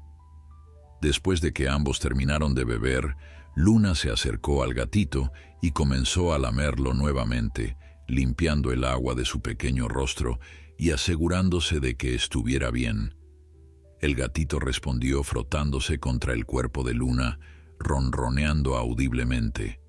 Después de que ambos terminaron de beber, Luna se acercó al gatito y comenzó a lamerlo nuevamente, limpiando el agua de su pequeño rostro y asegurándose de que estuviera bien. El gatito respondió frotándose contra el cuerpo de Luna, ronroneando audiblemente.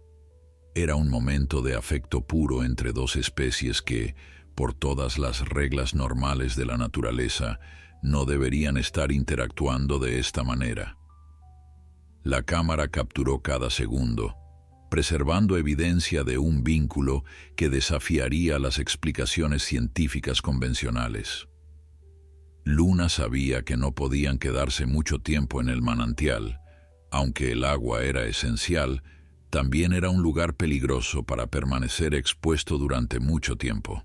Era un momento de afecto puro entre dos especies que, por todas las reglas normales de la naturaleza, no deberían estar interactuando de esta manera. La cámara capturó cada segundo, preservando evidencia de un vínculo que desafiaría las explicaciones científicas convencionales. Luna sabía que no podían quedarse mucho tiempo en el manantial. Aunque el agua era esencial, también era un lugar peligroso para permanecer expuesto durante mucho tiempo.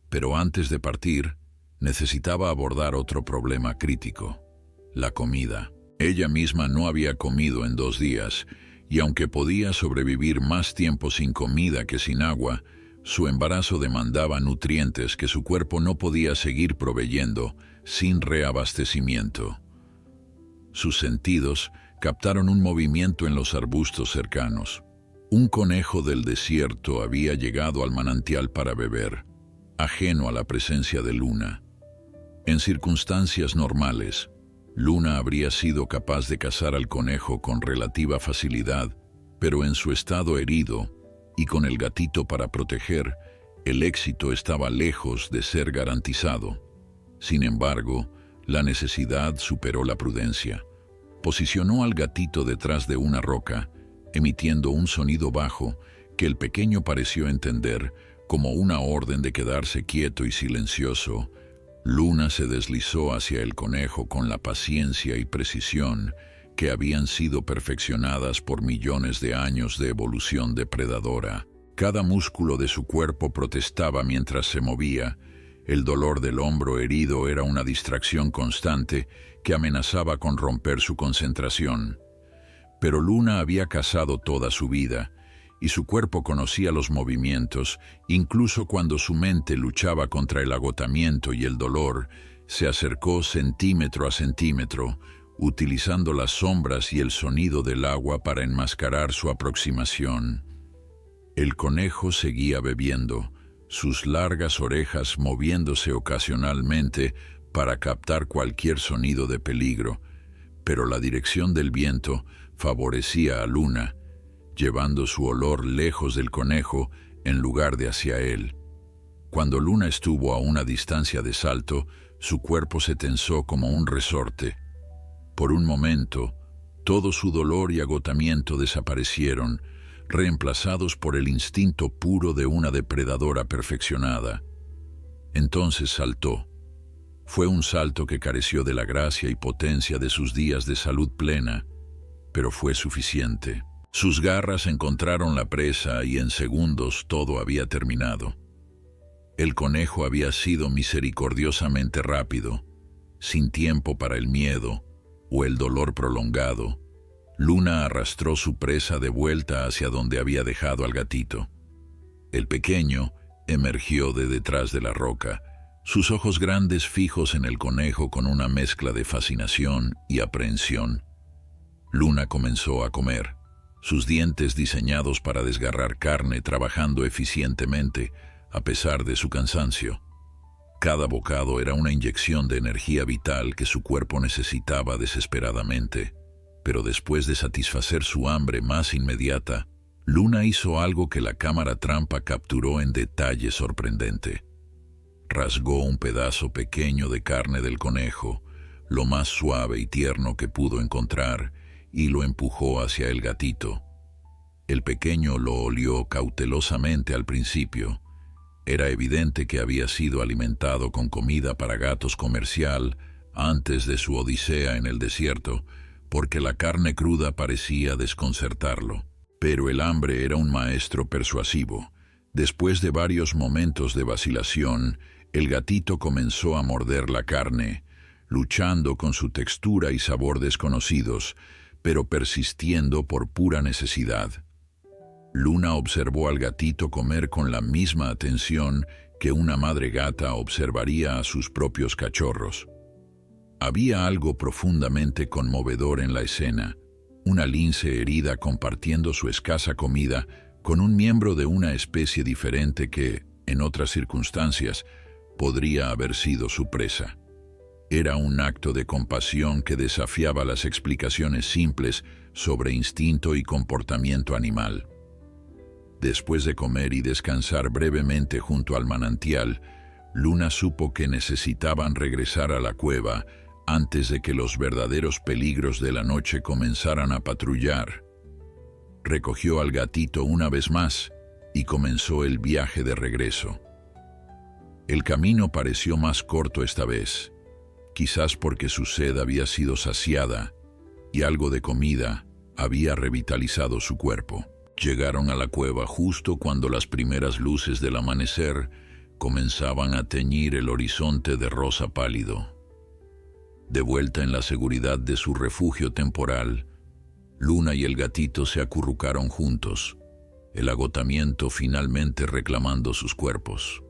Pero antes de partir, necesitaba abordar otro problema crítico: la comida. Ella misma no había comido en 2 días, y aunque podía sobrevivir más tiempo sin comida que sin agua, su embarazo demandaba nutrientes que su cuerpo no podía seguir proveyendo sin reabastecimiento. Sus sentidos captaron un movimiento en los arbustos cercanos. Un conejo del desierto había llegado al manantial para beber, ajeno a la presencia de Luna. En circunstancias normales, Luna habría sido capaz de cazar al conejo con relativa facilidad, pero en su estado herido y con el gatito para proteger, el éxito estaba lejos de ser garantizado. Sin embargo, la necesidad superó la prudencia. Posicionó al gatito detrás de una roca, emitiendo un sonido bajo que el pequeño pareció entender como una orden de quedarse quieto y silencioso. Luna se deslizó hacia el conejo con la paciencia y precisión que habían sido perfeccionadas por millones de años de evolución depredadora. Cada músculo de su cuerpo protestaba mientras se movía. El dolor del hombro herido era una distracción constante que amenazaba con romper su concentración. Pero Luna había cazado toda su vida, y su cuerpo conocía los movimientos, incluso cuando su mente luchaba contra el agotamiento y el dolor. Se acercó centímetro a centímetro, utilizando las sombras y el sonido del agua para enmascarar su aproximación. El conejo seguía bebiendo, sus largas orejas moviéndose ocasionalmente para captar cualquier sonido de peligro, pero la dirección del viento favorecía a Luna, llevando su olor lejos del conejo en lugar de hacia él. Cuando Luna estuvo a una distancia de salto, su cuerpo se tensó como un resorte. Por un momento, todo su dolor y agotamiento desaparecieron, reemplazados por el instinto puro de una depredadora perfeccionada. Entonces saltó. Fue un salto que careció de la gracia y potencia de sus días de salud plena, pero fue suficiente. Sus garras encontraron la presa y en segundos todo había terminado. El conejo había sido misericordiosamente rápido, sin tiempo para el miedo o el dolor prolongado. Luna arrastró su presa de vuelta hacia donde había dejado al gatito. El pequeño emergió de detrás de la roca, sus ojos grandes fijos en el conejo con una mezcla de fascinación y aprehensión. Luna comenzó a comer, sus dientes diseñados para desgarrar carne trabajando eficientemente a pesar de su cansancio. Cada bocado era una inyección de energía vital que su cuerpo necesitaba desesperadamente, pero después de satisfacer su hambre más inmediata, Luna hizo algo que la cámara trampa capturó en detalle sorprendente. Rasgó un pedazo pequeño de carne del conejo, lo más suave y tierno que pudo encontrar, y lo empujó hacia el gatito. El pequeño lo olió cautelosamente al principio. Era evidente que había sido alimentado con comida para gatos comercial antes de su odisea en el desierto, porque la carne cruda parecía desconcertarlo. Pero el hambre era un maestro persuasivo. Después de varios momentos de vacilación, el gatito comenzó a morder la carne, luchando con su textura y sabor desconocidos, pero persistiendo por pura necesidad. Luna observó al gatito comer con la misma atención que una madre gata observaría a sus propios cachorros. Había algo profundamente conmovedor en la escena, una lince herida compartiendo su escasa comida con un miembro de una especie diferente que, en otras circunstancias, podría haber sido su presa. Era un acto de compasión que desafiaba las explicaciones simples sobre instinto y comportamiento animal. Después de comer y descansar brevemente junto al manantial, Luna supo que necesitaban regresar a la cueva antes de que los verdaderos peligros de la noche comenzaran a patrullar. Recogió al gatito una vez más y comenzó el viaje de regreso. El camino pareció más corto esta vez, quizás porque su sed había sido saciada y algo de comida había revitalizado su cuerpo. Llegaron a la cueva justo cuando las primeras luces del amanecer comenzaban a teñir el horizonte de rosa pálido. De vuelta en la seguridad de su refugio temporal, Luna y el gatito se acurrucaron juntos, el agotamiento finalmente reclamando sus cuerpos.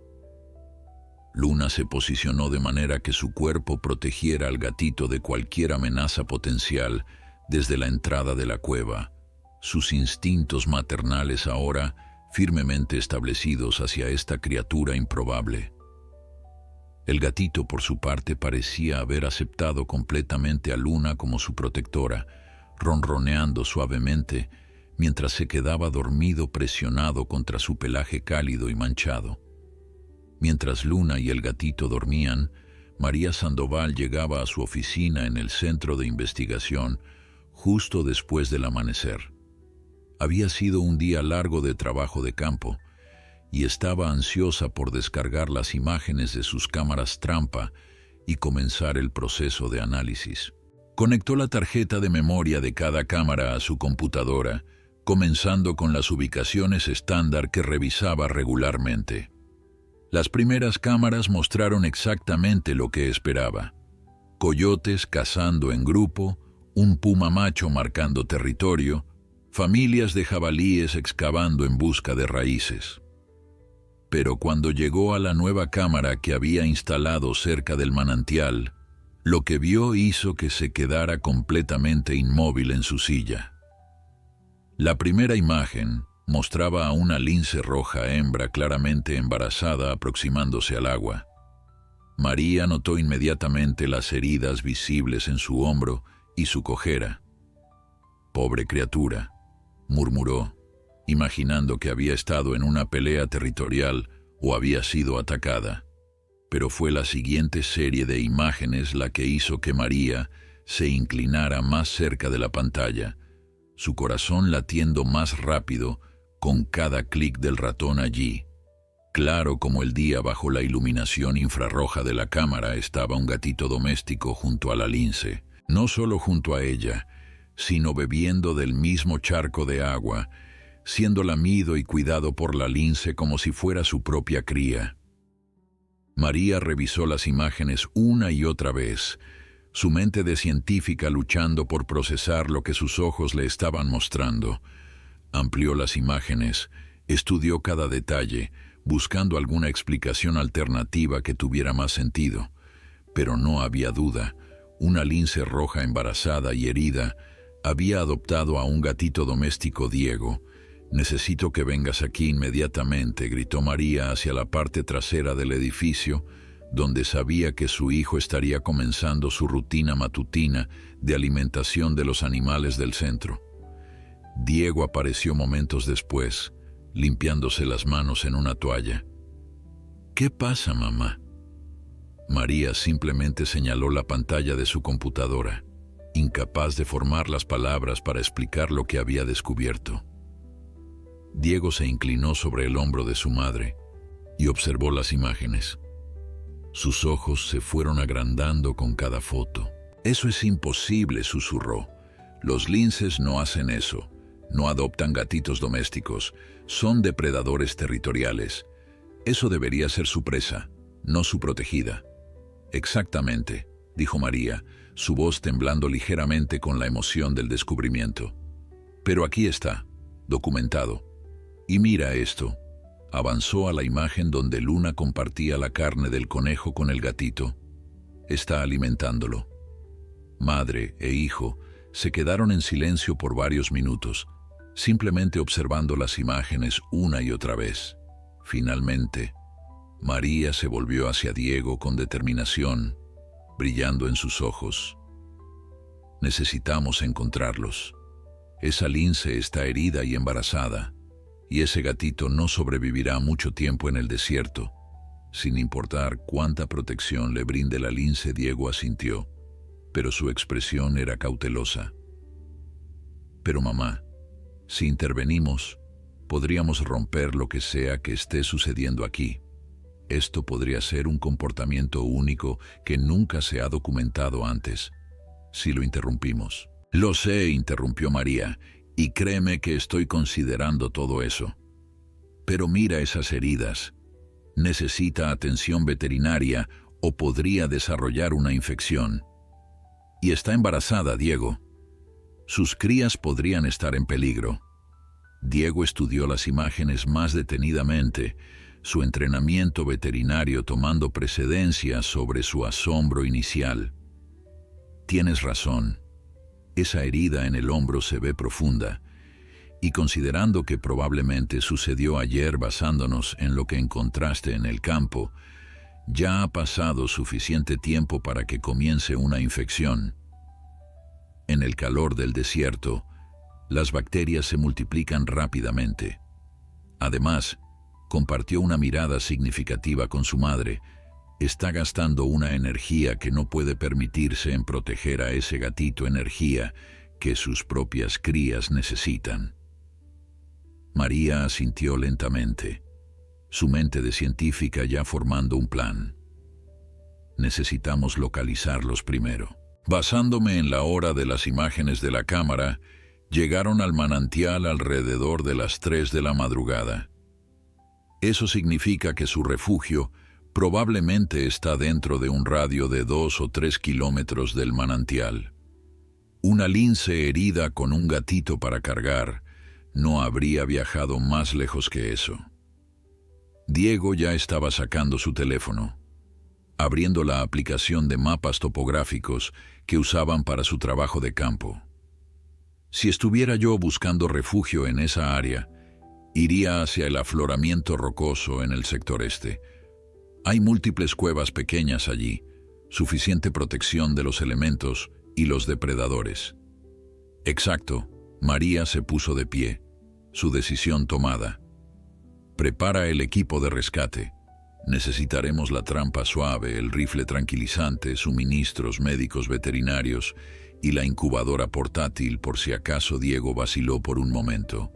Luna se posicionó de manera que su cuerpo protegiera al gatito de cualquier amenaza potencial desde la entrada de la cueva, sus instintos maternales ahora firmemente establecidos hacia esta criatura improbable. El gatito, por su parte, parecía haber aceptado completamente a Luna como su protectora, ronroneando suavemente mientras se quedaba dormido presionado contra su pelaje cálido y manchado. Mientras Luna y el gatito dormían, María Sandoval llegaba a su oficina en el centro de investigación justo después del amanecer. Había sido un día largo de trabajo de campo y estaba ansiosa por descargar las imágenes de sus cámaras trampa y comenzar el proceso de análisis. Conectó la tarjeta de memoria de cada cámara a su computadora, comenzando con las ubicaciones estándar que revisaba regularmente. Las primeras cámaras mostraron exactamente lo que esperaba: coyotes cazando en grupo, un puma macho marcando territorio, familias de jabalíes excavando en busca de raíces. Pero cuando llegó a la nueva cámara que había instalado cerca del manantial, lo que vio hizo que se quedara completamente inmóvil en su silla. La primera imagen mostraba a una lince roja hembra claramente embarazada aproximándose al agua. María notó inmediatamente las heridas visibles en su hombro y su cojera. «Pobre criatura», murmuró, imaginando que había estado en una pelea territorial o había sido atacada. Pero fue la siguiente serie de imágenes la que hizo que María se inclinara más cerca de la pantalla, su corazón latiendo más rápido con cada clic del ratón allí. Claro como el día bajo la iluminación infrarroja de la cámara estaba un gatito doméstico junto a la lince, no solo junto a ella, sino bebiendo del mismo charco de agua, siendo lamido y cuidado por la lince como si fuera su propia cría. María revisó las imágenes una y otra vez, su mente de científica luchando por procesar lo que sus ojos le estaban mostrando. Amplió las imágenes, estudió cada detalle, buscando alguna explicación alternativa que tuviera más sentido. Pero no había duda, una lince roja embarazada y herida había adoptado a un gatito doméstico, Diego. «Necesito que vengas aquí inmediatamente», gritó María hacia la parte trasera del edificio, donde sabía que su hijo estaría comenzando su rutina matutina de alimentación de los animales del centro. Diego apareció momentos después, limpiándose las manos en una toalla. «¿Qué pasa, mamá?». María simplemente señaló la pantalla de su computadora, incapaz de formar las palabras para explicar lo que había descubierto. Diego se inclinó sobre el hombro de su madre y observó las imágenes. Sus ojos se fueron agrandando con cada foto. «Eso es imposible», susurró. «Los linces no hacen eso. No adoptan gatitos domésticos. Son depredadores territoriales. Eso debería ser su presa, no su protegida». «Exactamente», dijo María, su voz temblando ligeramente con la emoción del descubrimiento. «Pero aquí está, documentado. Y mira esto». Avanzó a la imagen donde Luna compartía la carne del conejo con el gatito. «Está alimentándolo». Madre e hijo se quedaron en silencio por varios minutos, simplemente observando las imágenes una y otra vez. Finalmente, María se volvió hacia Diego con determinación, brillando en sus ojos. «Necesitamos encontrarlos. Esa lince está herida y embarazada, y ese gatito no sobrevivirá mucho tiempo en el desierto, sin importar cuánta protección le brinde la lince». Diego asintió, pero su expresión era cautelosa. «Pero mamá, si intervenimos, podríamos romper lo que sea que esté sucediendo aquí. Esto podría ser un comportamiento único que nunca se ha documentado antes, si lo interrumpimos». «Lo sé», interrumpió María, «y créeme que estoy considerando todo eso. Pero mira esas heridas. Necesita atención veterinaria o podría desarrollar una infección. Y está embarazada, Diego. Sus crías podrían estar en peligro». Diego estudió las imágenes más detenidamente, su entrenamiento veterinario tomando precedencia sobre su asombro inicial. «Tienes razón. Esa herida en el hombro se ve profunda, y considerando que probablemente sucedió ayer basándonos en lo que encontraste en el campo, ya ha pasado suficiente tiempo para que comience una infección. En el calor del desierto, las bacterias se multiplican rápidamente». Además, compartió una mirada significativa con su madre. «Está gastando una energía que no puede permitirse en proteger a ese gatito, energía que sus propias crías necesitan». María asintió lentamente, su mente de científica ya formando un plan. «Necesitamos localizarlos primero». Basándome en la hora de las imágenes de la cámara, llegaron al manantial alrededor de las 3 de la madrugada. Eso significa que su refugio probablemente está dentro de un radio de 2 o 3 kilómetros del manantial. Una lince herida con un gatito para cargar no habría viajado más lejos que eso. Diego ya estaba sacando su teléfono, abriendo la aplicación de mapas topográficos que usaban para su trabajo de campo. «Si estuviera yo buscando refugio en esa área, iría hacia el afloramiento rocoso en el sector este. Hay múltiples cuevas pequeñas allí, suficiente protección de los elementos y los depredadores». «Exacto». María se puso de pie, su decisión tomada. «Prepara el equipo de rescate. Necesitaremos la trampa suave, el rifle tranquilizante, suministros médicos veterinarios y la incubadora portátil por si acaso». Diego vaciló por un momento.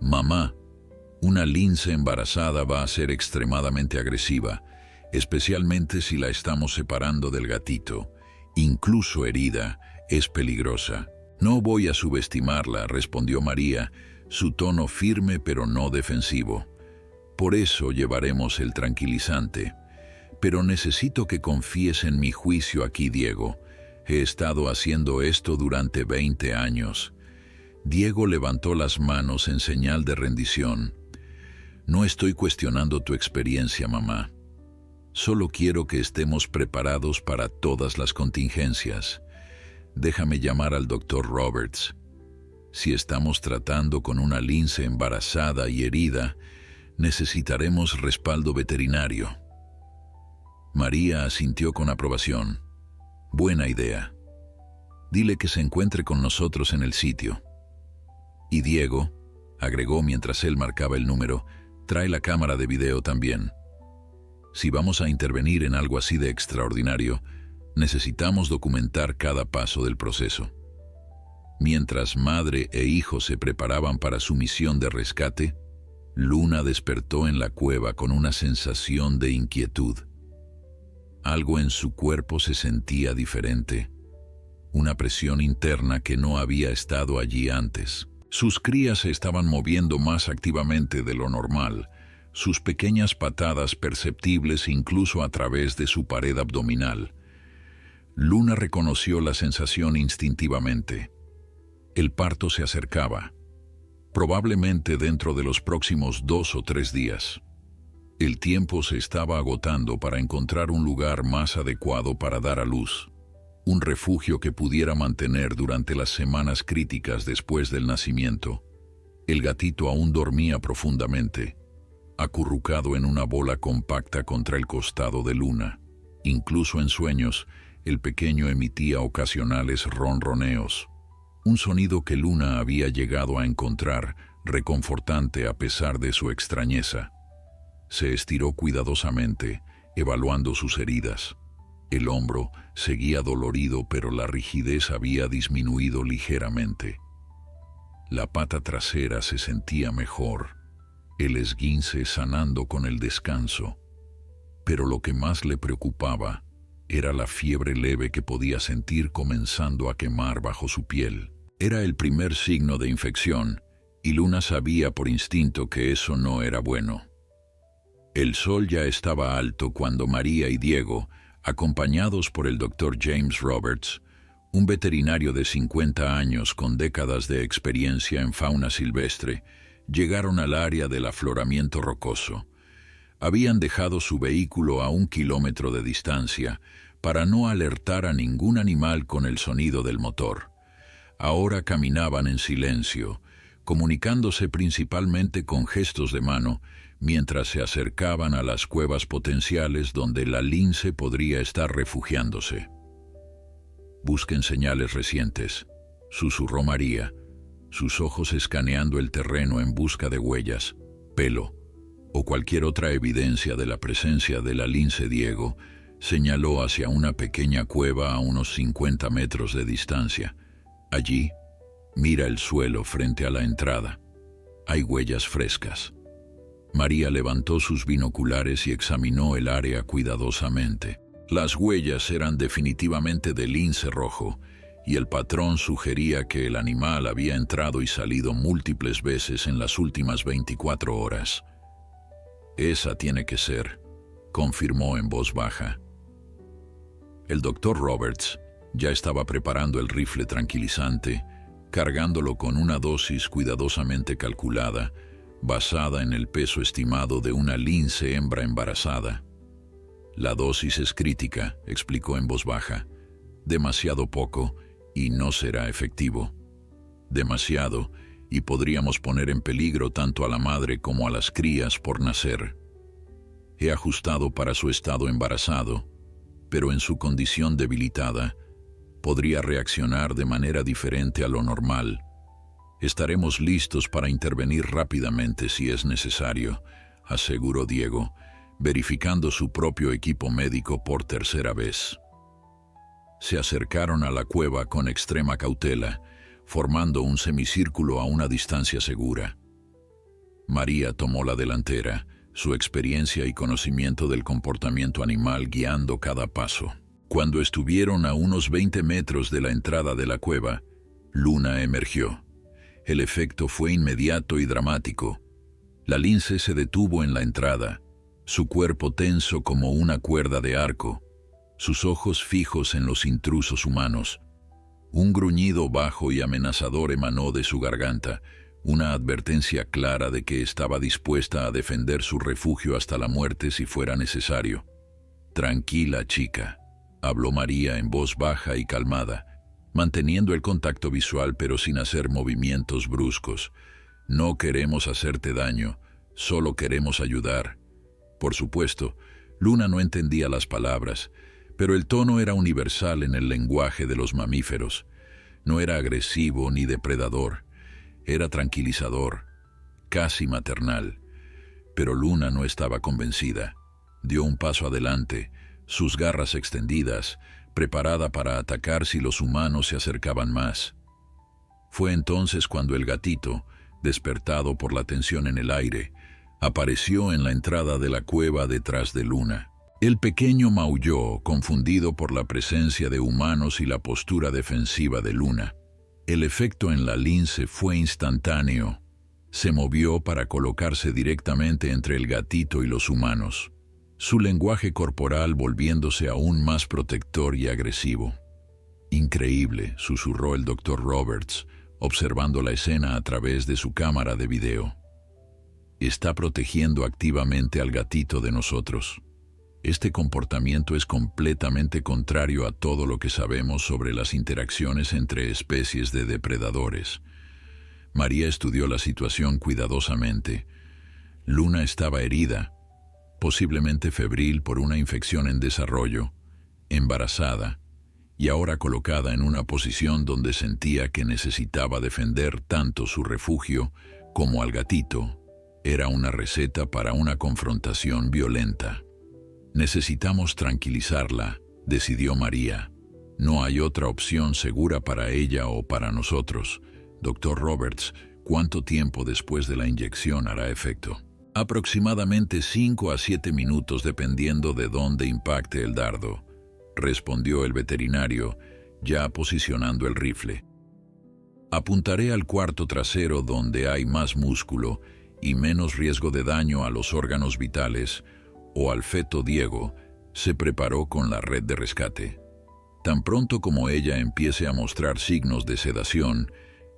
«Mamá», Una lince embarazada va a ser extremadamente agresiva, especialmente si la estamos separando del gatito. Incluso herida, es peligrosa. No voy a subestimarla, respondió María, su tono firme pero no defensivo. Por eso llevaremos el tranquilizante. Pero necesito que confíes en mi juicio aquí, Diego. He estado haciendo esto durante 20 años. Diego levantó las manos en señal de rendición. No estoy cuestionando tu experiencia, mamá. Solo quiero que estemos preparados para todas las contingencias. Déjame llamar al doctor Roberts. Si estamos tratando con una lince embarazada y herida, necesitaremos respaldo veterinario. María asintió con aprobación. Buena idea. Dile que se encuentre con nosotros en el sitio. Y Diego, agregó mientras él marcaba el número, trae la cámara de video también. Si vamos a intervenir en algo así de extraordinario, necesitamos documentar cada paso del proceso. Mientras madre e hijo se preparaban para su misión de rescate, Luna despertó en la cueva con una sensación de inquietud. Algo en su cuerpo se sentía diferente, una presión interna que no había estado allí antes. Sus crías se estaban moviendo más activamente de lo normal, sus pequeñas patadas perceptibles incluso a través de su pared abdominal. Luna reconoció la sensación instintivamente. El parto se acercaba, probablemente dentro de los próximos 2 o 3 días. El tiempo se estaba agotando para encontrar un lugar más adecuado para dar a luz, un refugio que pudiera mantener durante las semanas críticas después del nacimiento. El gatito aún dormía profundamente, acurrucado en una bola compacta contra el costado de Luna. Incluso en sueños, el pequeño emitía ocasionales ronroneos, un sonido que Luna había llegado a encontrar reconfortante a pesar de su extrañeza. Se estiró cuidadosamente, evaluando sus heridas. El hombro seguía dolorido, pero la rigidez había disminuido ligeramente. La pata trasera se sentía mejor, el esguince sanando con el descanso. Pero lo que más le preocupaba era la fiebre leve que podía sentir comenzando a quemar bajo su piel. Era el primer signo de infección, y Luna sabía por instinto que eso no era bueno. El sol ya estaba alto cuando María y Diego, acompañados por el doctor James Roberts, un veterinario de 50 años con décadas de experiencia en fauna silvestre, llegaron al área del afloramiento rocoso. Habían dejado su vehículo a 1 kilómetro de distancia para no alertar a ningún animal con el sonido del motor. Ahora caminaban en silencio, comunicándose principalmente con gestos de mano, mientras se acercaban a las cuevas potenciales donde la lince podría estar refugiándose. «Busquen señales recientes», susurró María, sus ojos escaneando el terreno en busca de huellas, pelo o cualquier otra evidencia de la presencia de la lince. Diego señaló hacia una pequeña cueva a unos 50 metros de distancia. Allí, mira el suelo frente a la entrada. Hay huellas frescas. María levantó sus binoculares y examinó el área cuidadosamente. Las huellas eran definitivamente de lince rojo, y el patrón sugería que el animal había entrado y salido múltiples veces en las últimas 24 horas. «Esa tiene que ser», confirmó en voz baja. El doctor Roberts ya estaba preparando el rifle tranquilizante, cargándolo con una dosis cuidadosamente calculada, basada en el peso estimado de una lince hembra embarazada. «La dosis es crítica», explicó en voz baja. «Demasiado poco y no será efectivo. Demasiado y podríamos poner en peligro tanto a la madre como a las crías por nacer. He ajustado para su estado embarazado, pero en su condición debilitada, podría reaccionar de manera diferente a lo normal. Estaremos listos para intervenir rápidamente si es necesario», aseguró Diego, verificando su propio equipo médico por tercera vez. Se acercaron a la cueva con extrema cautela, formando un semicírculo a una distancia segura. María tomó la delantera, su experiencia y conocimiento del comportamiento animal guiando cada paso. Cuando estuvieron a unos 20 metros de la entrada de la cueva, Luna emergió. El efecto fue inmediato y dramático. La lince se detuvo en la entrada, su cuerpo tenso como una cuerda de arco, sus ojos fijos en los intrusos humanos. Un gruñido bajo y amenazador emanó de su garganta, una advertencia clara de que estaba dispuesta a defender su refugio hasta la muerte si fuera necesario. «Tranquila, chica», habló María en voz baja y calmada, manteniendo el contacto visual pero sin hacer movimientos bruscos. «No queremos hacerte daño, solo queremos ayudar». Por supuesto, Luna no entendía las palabras, pero el tono era universal en el lenguaje de los mamíferos. No era agresivo ni depredador, era tranquilizador, casi maternal. Pero Luna no estaba convencida. Dio un paso adelante, sus garras extendidas, preparada para atacar si los humanos se acercaban más. Fue entonces cuando el gatito, despertado por la tensión en el aire, apareció en la entrada de la cueva detrás de Luna. El pequeño maulló, confundido por la presencia de humanos y la postura defensiva de Luna. El efecto en la lince fue instantáneo. Se movió para colocarse directamente entre el gatito y los humanos, su lenguaje corporal volviéndose aún más protector y agresivo. «Increíble», susurró el Dr. Roberts, observando la escena a través de su cámara de video. «Está protegiendo activamente al gatito de nosotros. Este comportamiento es completamente contrario a todo lo que sabemos sobre las interacciones entre especies de depredadores». María estudió la situación cuidadosamente. Luna estaba herida, posiblemente febril por una infección en desarrollo, embarazada, y ahora colocada en una posición donde sentía que necesitaba defender tanto su refugio como al gatito. Era una receta para una confrontación violenta. «Necesitamos tranquilizarla», decidió María. «No hay otra opción segura para ella o para nosotros. Dr. Roberts, ¿cuánto tiempo después de la inyección hará efecto?» «Aproximadamente 5 a 7 minutos dependiendo de dónde impacte el dardo», respondió el veterinario, ya posicionando el rifle. «Apuntaré al cuarto trasero donde hay más músculo y menos riesgo de daño a los órganos vitales, o al feto Diego», se preparó con la red de rescate. «Tan pronto como ella empiece a mostrar signos de sedación,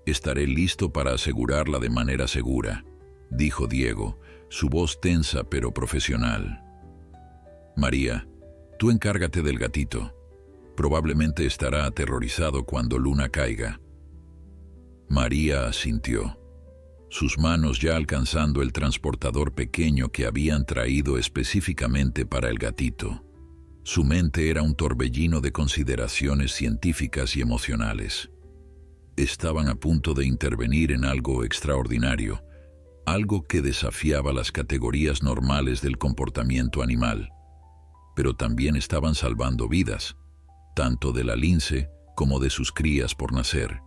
estaré listo para asegurarla de manera segura», dijo Diego, su voz tensa pero profesional. «María, tú encárgate del gatito. Probablemente estará aterrorizado cuando Luna caiga». María asintió, sus manos ya alcanzando el transportador pequeño que habían traído específicamente para el gatito. Su mente era un torbellino de consideraciones científicas y emocionales. Estaban a punto de intervenir en algo extraordinario, algo que desafiaba las categorías normales del comportamiento animal. Pero también estaban salvando vidas, tanto de la lince como de sus crías por nacer,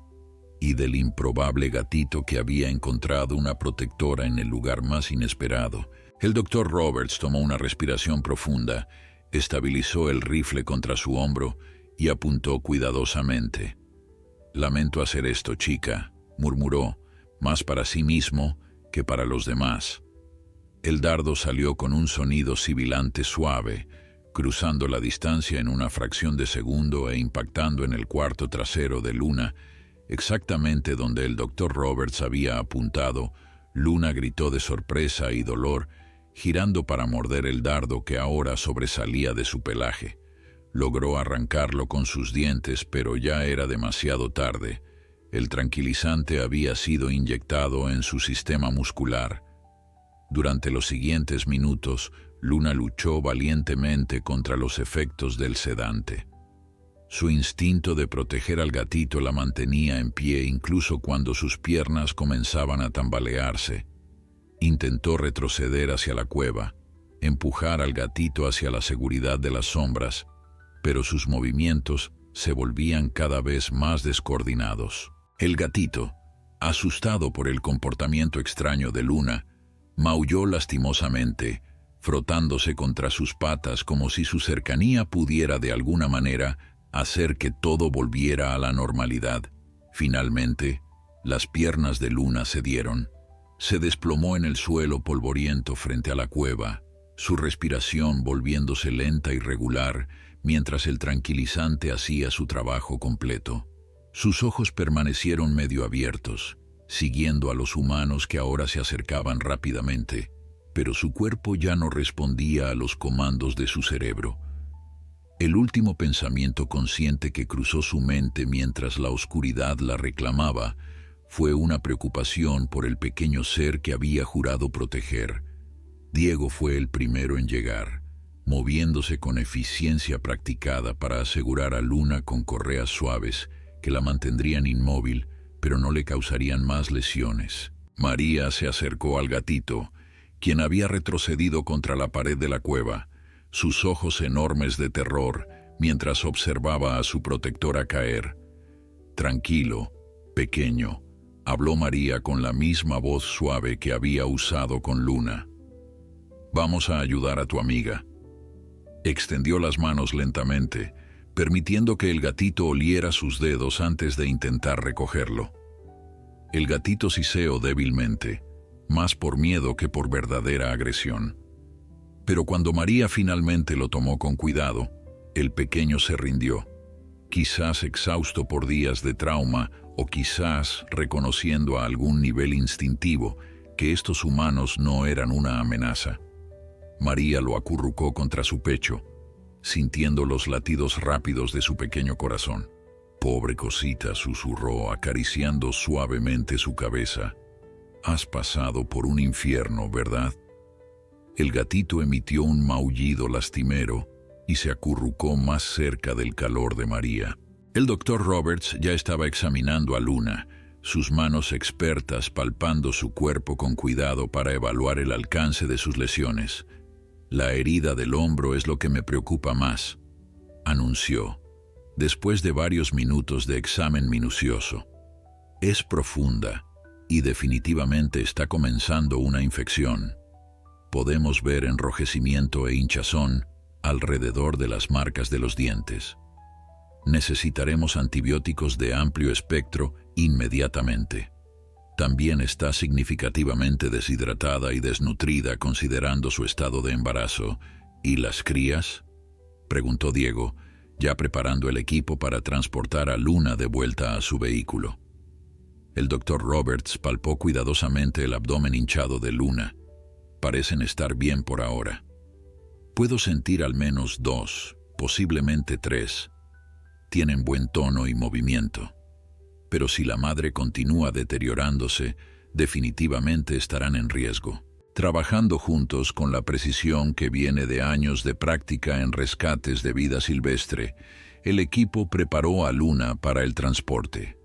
y del improbable gatito que había encontrado una protectora en el lugar más inesperado. El Dr. Roberts tomó una respiración profunda, estabilizó el rifle contra su hombro y apuntó cuidadosamente. «Lamento hacer esto, chica», murmuró, más para sí mismo que para los demás. El dardo salió con un sonido sibilante suave, cruzando la distancia en una fracción de segundo e impactando en el cuarto trasero de Luna, exactamente donde el Dr. Roberts había apuntado. Luna gritó de sorpresa y dolor, girando para morder el dardo que ahora sobresalía de su pelaje. Logró arrancarlo con sus dientes, pero ya era demasiado tarde. El tranquilizante había sido inyectado en su sistema muscular. Durante los siguientes minutos, Luna luchó valientemente contra los efectos del sedante. Su instinto de proteger al gatito la mantenía en pie incluso cuando sus piernas comenzaban a tambalearse. Intentó retroceder hacia la cueva, empujar al gatito hacia la seguridad de las sombras, pero sus movimientos se volvían cada vez más descoordinados. El gatito, asustado por el comportamiento extraño de Luna, Maulló lastimosamente, frotándose contra sus patas como si su cercanía pudiera de alguna manera hacer que todo volviera a la normalidad. Finalmente, las piernas de Luna cedieron. Se desplomó en el suelo polvoriento frente a la cueva, su respiración volviéndose lenta y regular mientras el tranquilizante hacía su trabajo completo. Sus ojos permanecieron medio abiertos, siguiendo a los humanos que ahora se acercaban rápidamente, pero su cuerpo ya no respondía a los comandos de su cerebro. El último pensamiento consciente que cruzó su mente mientras la oscuridad la reclamaba fue una preocupación por el pequeño ser que había jurado proteger. Diego fue el primero en llegar, moviéndose con eficiencia practicada para asegurar a Luna con correas suaves que la mantendrían inmóvil, pero no le causarían más lesiones. María se acercó al gatito, quien había retrocedido contra la pared de la cueva, sus ojos enormes de terror, mientras observaba a su protectora caer. Tranquilo, pequeño, habló María con la misma voz suave que había usado con Luna. Vamos a ayudar a tu amiga. Extendió las manos lentamente, permitiendo que el gatito oliera sus dedos antes de intentar recogerlo. El gatito siseó débilmente, más por miedo que por verdadera agresión. Pero cuando María finalmente lo tomó con cuidado, el pequeño se rindió, quizás exhausto por días de trauma o quizás reconociendo a algún nivel instintivo que estos humanos no eran una amenaza. María lo acurrucó contra su pecho, sintiendo los latidos rápidos de su pequeño corazón. Pobre cosita, susurró, acariciando suavemente su cabeza. Has pasado por un infierno, ¿verdad? El gatito emitió un maullido lastimero y se acurrucó más cerca del calor de María. El doctor Roberts ya estaba examinando a Luna, sus manos expertas palpando su cuerpo con cuidado para evaluar el alcance de sus lesiones. La herida del hombro es lo que me preocupa más, anunció, después de varios minutos de examen minucioso. Es profunda y definitivamente está comenzando una infección. Podemos ver enrojecimiento e hinchazón alrededor de las marcas de los dientes. Necesitaremos antibióticos de amplio espectro inmediatamente. También está significativamente deshidratada y desnutrida considerando su estado de embarazo. ¿Y las crías?, preguntó Diego, ya preparando el equipo para transportar a Luna de vuelta a su vehículo. El doctor Roberts palpó cuidadosamente el abdomen hinchado de Luna. Parecen estar bien por ahora. Puedo sentir al menos 2, posiblemente 3. Tienen buen tono y movimiento. Pero si la madre continúa deteriorándose, definitivamente estarán en riesgo. Trabajando juntos con la precisión que viene de años de práctica en rescates de vida silvestre, el equipo preparó a Luna para el transporte.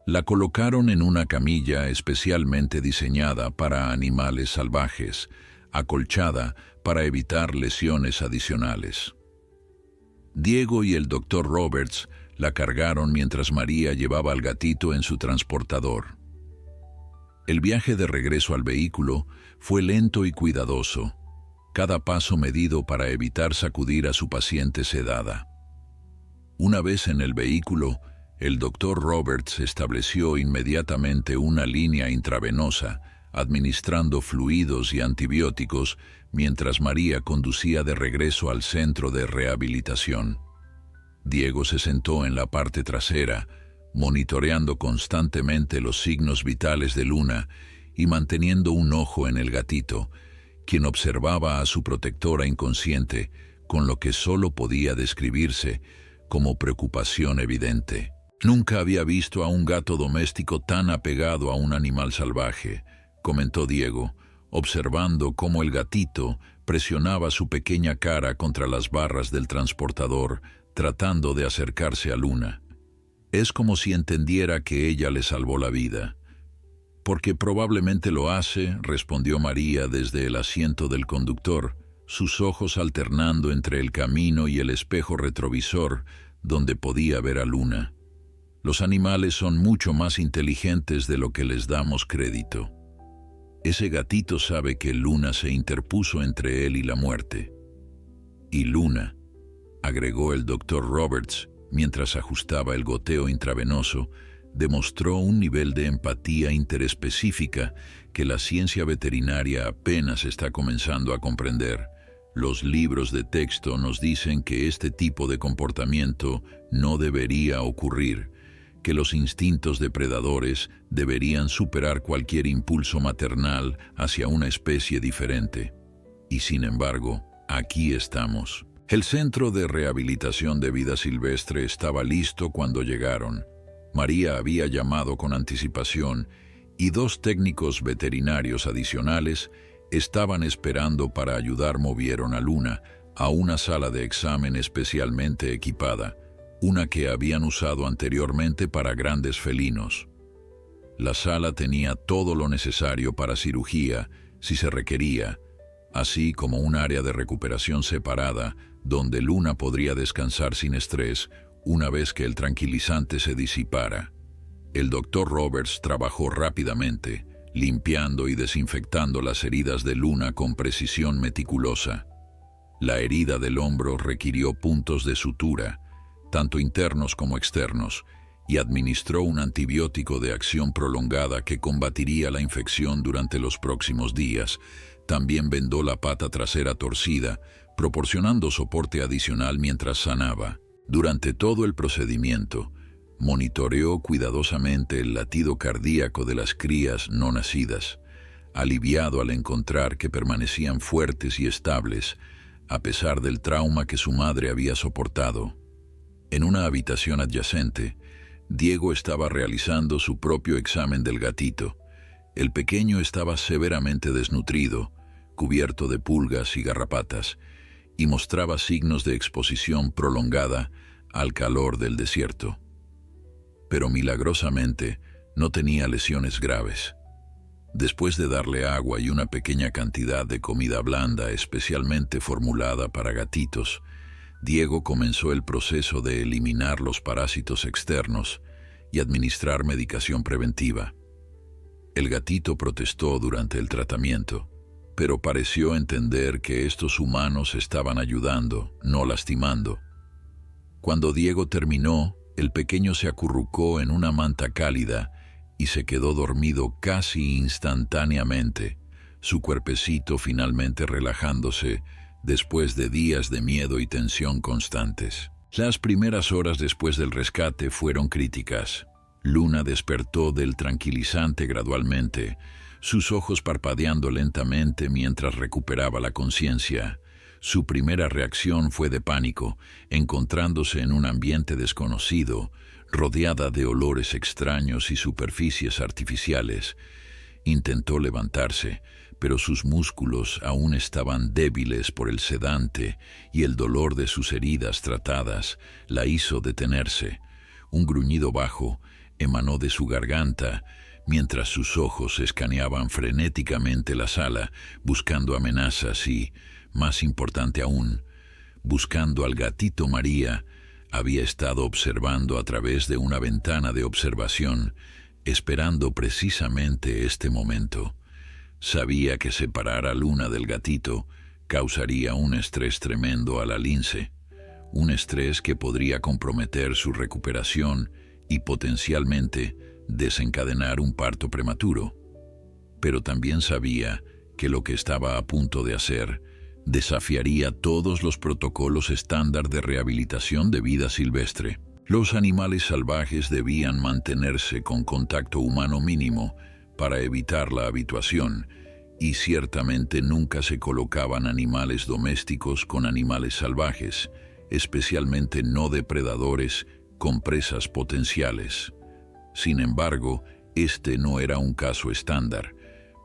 La colocaron en una camilla especialmente diseñada para animales salvajes, acolchada para evitar lesiones adicionales. Diego y el doctor Roberts la cargaron mientras María llevaba al gatito en su transportador. El viaje de regreso al vehículo fue lento y cuidadoso, cada paso medido para evitar sacudir a su paciente sedada. Una vez en el vehículo, el doctor Roberts estableció inmediatamente una línea intravenosa, administrando fluidos y antibióticos mientras María conducía de regreso al centro de rehabilitación. Diego se sentó en la parte trasera, monitoreando constantemente los signos vitales de Luna y manteniendo un ojo en el gatito, quien observaba a su protectora inconsciente con lo que solo podía describirse como preocupación evidente. Nunca había visto a un gato doméstico tan apegado a un animal salvaje, comentó Diego, observando cómo el gatito presionaba su pequeña cara contra las barras del transportador, tratando de acercarse a Luna. Es como si entendiera que ella le salvó la vida. Porque probablemente lo hace, respondió María desde el asiento del conductor, sus ojos alternando entre el camino y el espejo retrovisor, donde podía ver a Luna. Los animales son mucho más inteligentes de lo que les damos crédito. Ese gatito sabe que Luna se interpuso entre él y la muerte. Y Luna, agregó el doctor Roberts, mientras ajustaba el goteo intravenoso, demostró un nivel de empatía interespecífica que la ciencia veterinaria apenas está comenzando a comprender. Los libros de texto nos dicen que este tipo de comportamiento no debería ocurrir, que los instintos depredadores deberían superar cualquier impulso maternal hacia una especie diferente. Y sin embargo, aquí estamos. El Centro de Rehabilitación de Vida Silvestre estaba listo cuando llegaron. María había llamado con anticipación y 2 técnicos veterinarios adicionales estaban esperando para ayudar. Movieron a Luna a una sala de examen especialmente equipada, una que habían usado anteriormente para grandes felinos. La sala tenía todo lo necesario para cirugía, si se requería, así como un área de recuperación separada donde Luna podría descansar sin estrés una vez que el tranquilizante se disipara. El doctor Roberts trabajó rápidamente, limpiando y desinfectando las heridas de Luna con precisión meticulosa. La herida del hombro requirió puntos de sutura, tanto internos como externos, y administró un antibiótico de acción prolongada que combatiría la infección durante los próximos días. También vendó la pata trasera torcida, proporcionando soporte adicional mientras sanaba. Durante todo el procedimiento, monitoreó cuidadosamente el latido cardíaco de las crías no nacidas, aliviado al encontrar que permanecían fuertes y estables, a pesar del trauma que su madre había soportado. En una habitación adyacente, Diego estaba realizando su propio examen del gatito. El pequeño estaba severamente desnutrido, cubierto de pulgas y garrapatas, y mostraba signos de exposición prolongada al calor del desierto. Pero milagrosamente no tenía lesiones graves. Después de darle agua y una pequeña cantidad de comida blanda especialmente formulada para gatitos, Diego comenzó el proceso de eliminar los parásitos externos y administrar medicación preventiva. El gatito protestó durante el tratamiento, pero pareció entender que estos humanos estaban ayudando, no lastimando. Cuando Diego terminó, el pequeño se acurrucó en una manta cálida y se quedó dormido casi instantáneamente, su cuerpecito finalmente relajándose después de días de miedo y tensión constantes. Las primeras horas después del rescate fueron críticas. Luna despertó del tranquilizante gradualmente, sus ojos parpadeando lentamente mientras recuperaba la conciencia. Su primera reacción fue de pánico, encontrándose en un ambiente desconocido, rodeada de olores extraños y superficies artificiales. Intentó levantarse, pero sus músculos aún estaban débiles por el sedante y el dolor de sus heridas tratadas la hizo detenerse. Un gruñido bajo emanó de su garganta, mientras sus ojos escaneaban frenéticamente la sala, buscando amenazas y, más importante aún, buscando al gatito. María había estado observando a través de una ventana de observación, esperando precisamente este momento. Sabía que separar a Luna del gatito causaría un estrés tremendo a la lince, un estrés que podría comprometer su recuperación y potencialmente desencadenar un parto prematuro. Pero también sabía que lo que estaba a punto de hacer desafiaría todos los protocolos estándar de rehabilitación de vida silvestre. Los animales salvajes debían mantenerse con contacto humano mínimo para evitar la habituación, y ciertamente nunca se colocaban animales domésticos con animales salvajes, especialmente no depredadores con presas potenciales. Sin embargo, este no era un caso estándar.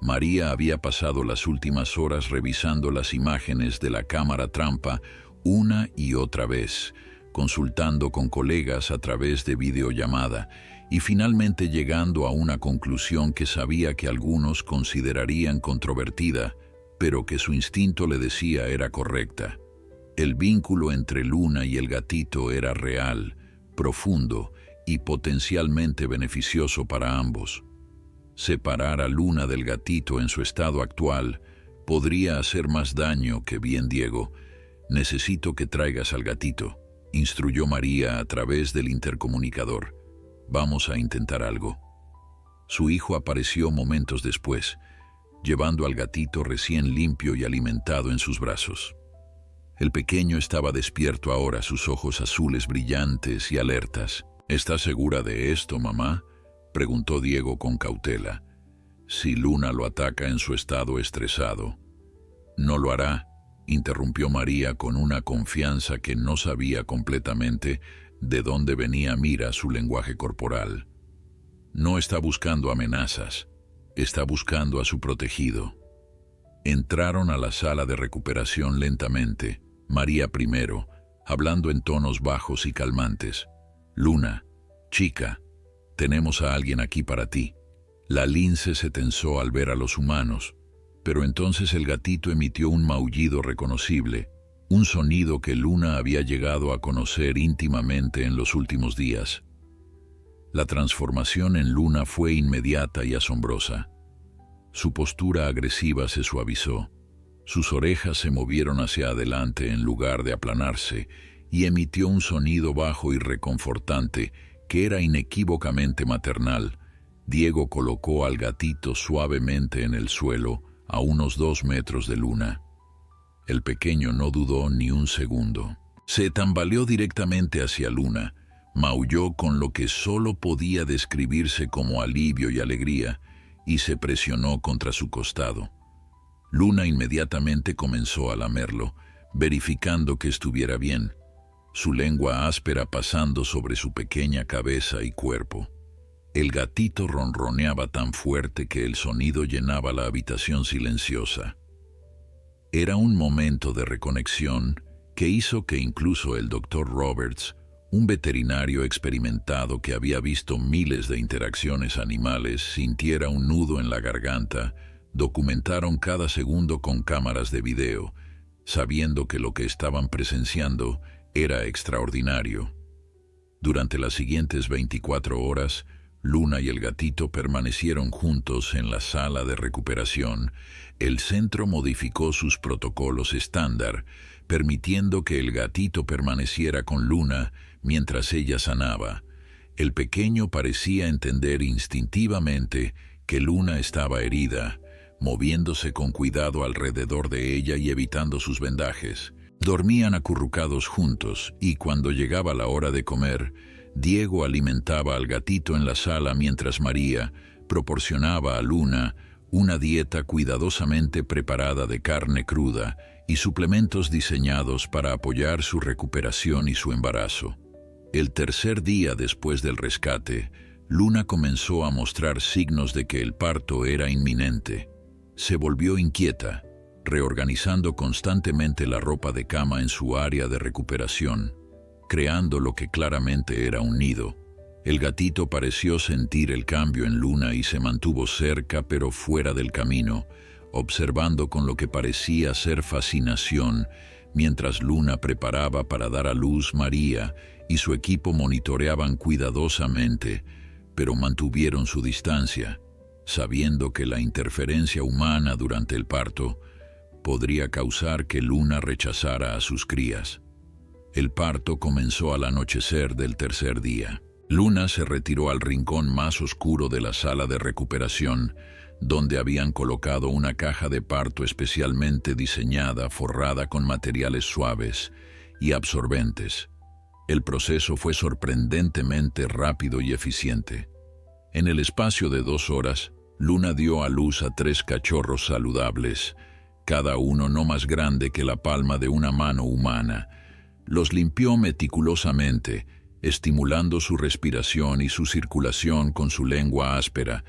María había pasado las últimas horas revisando las imágenes de la cámara trampa una y otra vez, consultando con colegas a través de videollamada y finalmente llegando a una conclusión que sabía que algunos considerarían controvertida, pero que su instinto le decía era correcta. El vínculo entre Luna y el gatito era real, profundo y potencialmente beneficioso para ambos. Separar a Luna del gatito en su estado actual podría hacer más daño que bien, Diego. Necesito que traigas al gatito, instruyó María a través del intercomunicador. Vamos a intentar algo. Su hijo apareció momentos después, llevando al gatito recién limpio y alimentado en sus brazos. El pequeño estaba despierto ahora, sus ojos azules brillantes y alertas. ¿Estás segura de esto, mamá?, preguntó Diego con cautela. Si Luna lo ataca en su estado estresado. No lo hará, interrumpió María con una confianza que no sabía completamente de dónde venía. Mira su lenguaje corporal. No está buscando amenazas, está buscando a su protegido. Entraron a la sala de recuperación lentamente, María primero, hablando en tonos bajos y calmantes. Luna, chica, tenemos a alguien aquí para ti. La lince se tensó al ver a los humanos, pero entonces el gatito emitió un maullido reconocible, un sonido que Luna había llegado a conocer íntimamente en los últimos días. La transformación en Luna fue inmediata y asombrosa. Su postura agresiva se suavizó, sus orejas se movieron hacia adelante en lugar de aplanarse, y emitió un sonido bajo y reconfortante que era inequívocamente maternal. Diego colocó al gatito suavemente en el suelo, a unos 2 metros de Luna. El pequeño no dudó ni un segundo. Se tambaleó directamente hacia Luna, maulló con lo que solo podía describirse como alivio y alegría, y se presionó contra su costado. Luna inmediatamente comenzó a lamerlo, verificando que estuviera bien, su lengua áspera pasando sobre su pequeña cabeza y cuerpo. El gatito ronroneaba tan fuerte que el sonido llenaba la habitación silenciosa. Era un momento de reconexión que hizo que incluso el Dr. Roberts, un veterinario experimentado que había visto miles de interacciones animales, sintiera un nudo en la garganta. Documentaron cada segundo con cámaras de video, sabiendo que lo que estaban presenciando era extraordinario. Durante las siguientes 24 horas, Luna y el gatito permanecieron juntos en la sala de recuperación. El centro modificó sus protocolos estándar, permitiendo que el gatito permaneciera con Luna mientras ella sanaba. El pequeño parecía entender instintivamente que Luna estaba herida, moviéndose con cuidado alrededor de ella y evitando sus vendajes. Dormían acurrucados juntos, y cuando llegaba la hora de comer, Diego alimentaba al gatito en la sala mientras María proporcionaba a Luna una dieta cuidadosamente preparada de carne cruda y suplementos diseñados para apoyar su recuperación y su embarazo. El tercer día después del rescate, Luna comenzó a mostrar signos de que el parto era inminente. Se volvió inquieta, reorganizando constantemente la ropa de cama en su área de recuperación, creando lo que claramente era un nido. El gatito pareció sentir el cambio en Luna y se mantuvo cerca pero fuera del camino, observando con lo que parecía ser fascinación, mientras Luna preparaba para dar a luz. María y su equipo monitoreaban cuidadosamente, pero mantuvieron su distancia, sabiendo que la interferencia humana durante el parto podría causar que Luna rechazara a sus crías. El parto comenzó al anochecer del tercer día. Luna se retiró al rincón más oscuro de la sala de recuperación, donde habían colocado una caja de parto especialmente diseñada, forrada con materiales suaves y absorbentes. El proceso fue sorprendentemente rápido y eficiente. En el espacio de 2 horas, Luna dio a luz a 3 cachorros saludables, cada uno no más grande que la palma de una mano humana. Los limpió meticulosamente, estimulando su respiración y su circulación con su lengua áspera,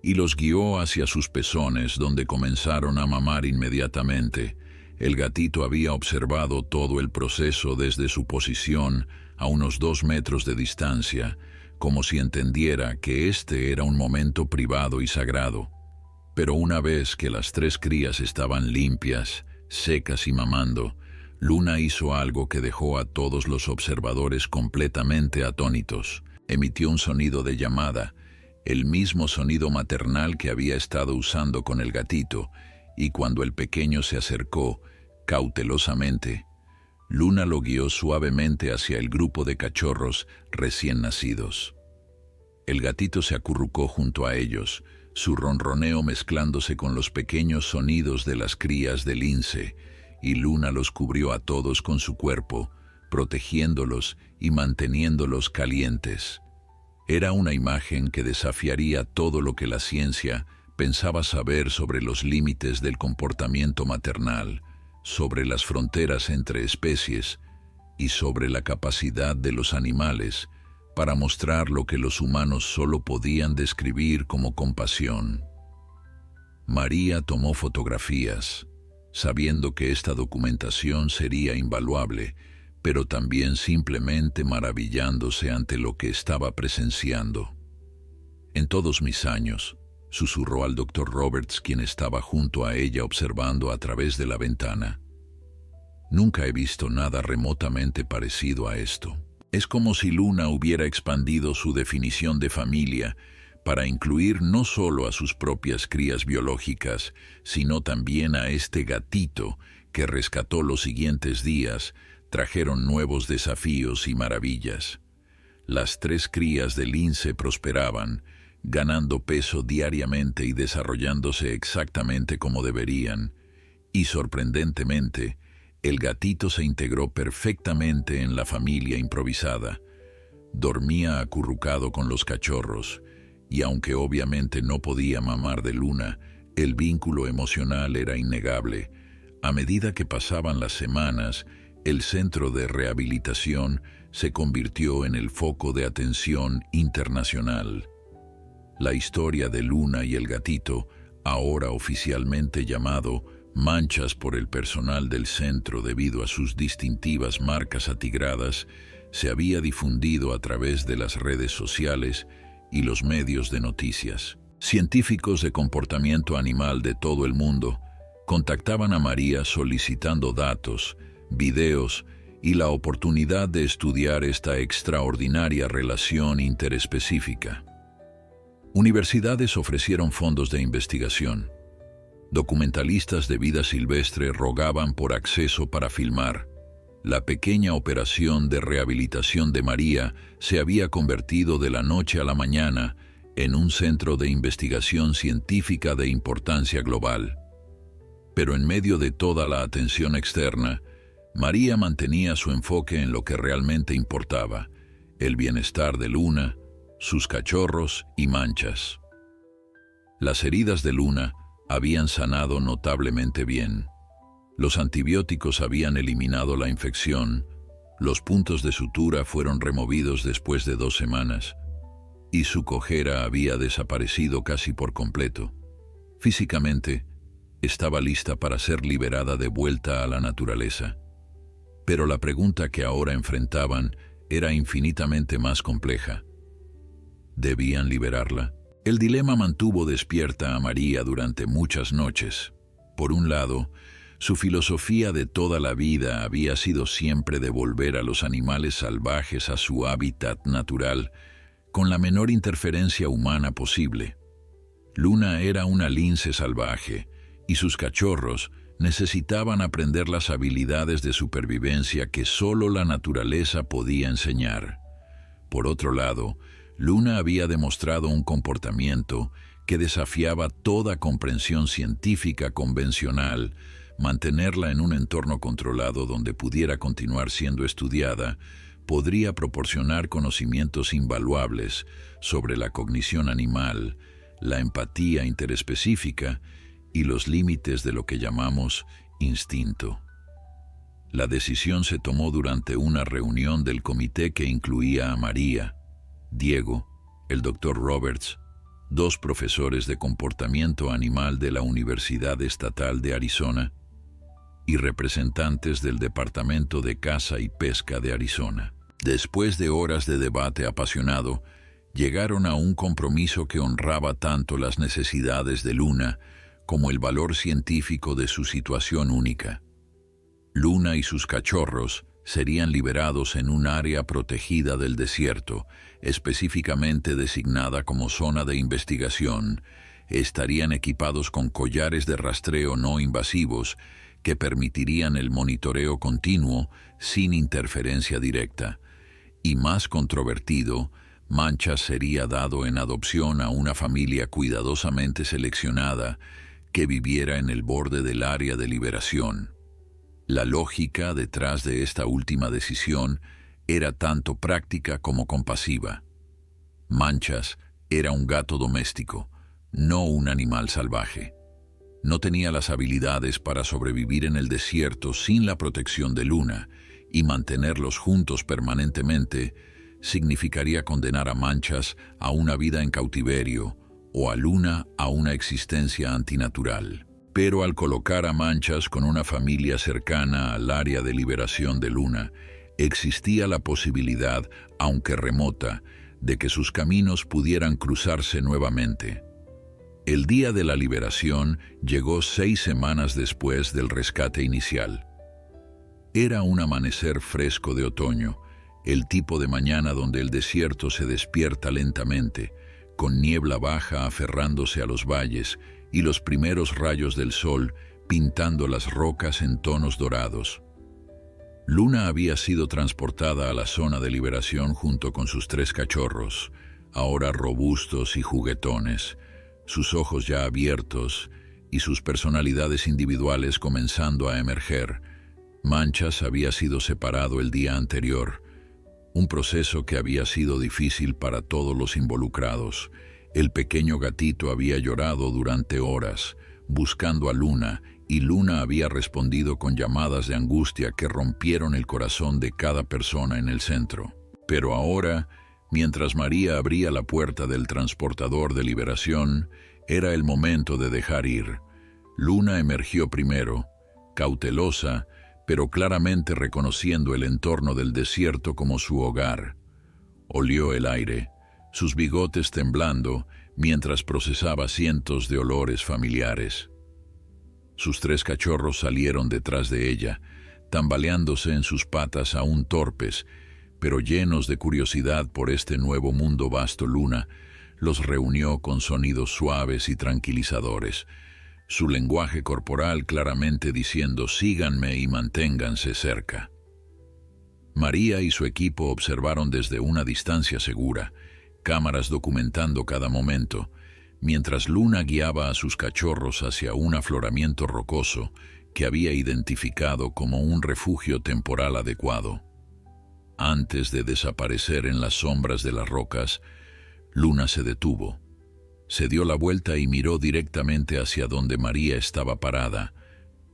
y los guió hacia sus pezones, donde comenzaron a mamar inmediatamente. El gatito había observado todo el proceso desde su posición a unos 2 metros de distancia, como si entendiera que este era un momento privado y sagrado. Pero una vez que las 3 crías estaban limpias, secas y mamando, Luna hizo algo que dejó a todos los observadores completamente atónitos. Emitió un sonido de llamada, el mismo sonido maternal que había estado usando con el gatito, y cuando el pequeño se acercó, cautelosamente, Luna lo guió suavemente hacia el grupo de cachorros recién nacidos. El gatito se acurrucó junto a ellos, su ronroneo mezclándose con los pequeños sonidos de las crías de lince, y Luna los cubrió a todos con su cuerpo, protegiéndolos y manteniéndolos calientes. Era una imagen que desafiaría todo lo que la ciencia pensaba saber sobre los límites del comportamiento maternal, sobre las fronteras entre especies y sobre la capacidad de los animales para mostrar lo que los humanos solo podían describir como compasión. María tomó fotografías, sabiendo que esta documentación sería invaluable, pero también simplemente maravillándose ante lo que estaba presenciando. En todos mis años, susurró al Dr. Roberts, quien estaba junto a ella observando a través de la ventana. Nunca he visto nada remotamente parecido a esto. Es como si Luna hubiera expandido su definición de familia para incluir no solo a sus propias crías biológicas, sino también a este gatito que rescató los siguientes días. Trajeron nuevos desafíos y maravillas. Las 3 crías de lince prosperaban, ganando peso diariamente y desarrollándose exactamente como deberían, y sorprendentemente, el gatito se integró perfectamente en la familia improvisada. Dormía acurrucado con los cachorros, y aunque obviamente no podía mamar de Luna, el vínculo emocional era innegable. A medida que pasaban las semanas, el centro de rehabilitación se convirtió en el foco de atención internacional. La historia de Luna y el gatito, ahora oficialmente llamado Manchas por el personal del centro debido a sus distintivas marcas atigradas, se había difundido a través de las redes sociales y los medios de noticias. Científicos de comportamiento animal de todo el mundo contactaban a María solicitando datos, videos y la oportunidad de estudiar esta extraordinaria relación interespecífica. Universidades ofrecieron fondos de investigación. Documentalistas de vida silvestre rogaban por acceso para filmar. La pequeña operación de rehabilitación de María se había convertido de la noche a la mañana en un centro de investigación científica de importancia global. Pero en medio de toda la atención externa, María mantenía su enfoque en lo que realmente importaba: el bienestar de Luna, sus cachorros y Manchas. Las heridas de Luna habían sanado notablemente bien. Los antibióticos habían eliminado la infección, los puntos de sutura fueron removidos después de 2 semanas, y su cojera había desaparecido casi por completo. Físicamente, estaba lista para ser liberada de vuelta a la naturaleza. Pero la pregunta que ahora enfrentaban era infinitamente más compleja. ¿Debían liberarla? El dilema mantuvo despierta a María durante muchas noches. Por un lado, su filosofía de toda la vida había sido siempre devolver a los animales salvajes a su hábitat natural, con la menor interferencia humana posible. Luna era una lince salvaje, y sus cachorros necesitaban aprender las habilidades de supervivencia que solo la naturaleza podía enseñar. Por otro lado, Luna había demostrado un comportamiento que desafiaba toda comprensión científica convencional. Mantenerla en un entorno controlado donde pudiera continuar siendo estudiada podría proporcionar conocimientos invaluables sobre la cognición animal, la empatía interespecífica y los límites de lo que llamamos instinto. La decisión se tomó durante una reunión del comité que incluía a María, Diego, el Dr. Roberts, 2 profesores de comportamiento animal de la Universidad Estatal de Arizona y representantes del Departamento de Caza y Pesca de Arizona. Después de horas de debate apasionado, llegaron a un compromiso que honraba tanto las necesidades de Luna como el valor científico de su situación única. Luna y sus cachorros serían liberados en un área protegida del desierto, específicamente designada como zona de investigación. Estarían equipados con collares de rastreo no invasivos que permitirían el monitoreo continuo sin interferencia directa. Y más controvertido, Manchas sería dado en adopción a una familia cuidadosamente seleccionada que viviera en el borde del área de liberación. La lógica detrás de esta última decisión era tanto práctica como compasiva. Manchas era un gato doméstico, no un animal salvaje. No tenía las habilidades para sobrevivir en el desierto sin la protección de Luna, y mantenerlos juntos permanentemente significaría condenar a Manchas a una vida en cautiverio o a Luna a una existencia antinatural. Pero al colocar a Manchas con una familia cercana al área de liberación de Luna, existía la posibilidad, aunque remota, de que sus caminos pudieran cruzarse nuevamente. El día de la liberación llegó 6 semanas después del rescate inicial. Era un amanecer fresco de otoño, el tipo de mañana donde el desierto se despierta lentamente, con niebla baja aferrándose a los valles y los primeros rayos del sol pintando las rocas en tonos dorados. Luna había sido transportada a la zona de liberación junto con sus 3 cachorros, ahora robustos y juguetones, sus ojos ya abiertos y sus personalidades individuales comenzando a emerger. Manchas había sido separado el día anterior, un proceso que había sido difícil para todos los involucrados. El pequeño gatito había llorado durante horas, buscando a Luna, y Luna había respondido con llamadas de angustia que rompieron el corazón de cada persona en el centro. Pero ahora, mientras María abría la puerta del transportador de liberación, era el momento de dejar ir. Luna emergió primero, cautelosa, pero claramente reconociendo el entorno del desierto como su hogar. Olió el aire, sus bigotes temblando, mientras procesaba cientos de olores familiares. Sus 3 cachorros salieron detrás de ella, tambaleándose en sus patas aún torpes, pero llenos de curiosidad por este nuevo mundo vasto. Luna los reunió con sonidos suaves y tranquilizadores, su lenguaje corporal claramente diciendo «síganme y manténganse cerca». María y su equipo observaron desde una distancia segura, cámaras documentando cada momento, mientras Luna guiaba a sus cachorros hacia un afloramiento rocoso que había identificado como un refugio temporal adecuado. Antes de desaparecer en las sombras de las rocas, Luna se detuvo. Se dio la vuelta y miró directamente hacia donde María estaba parada,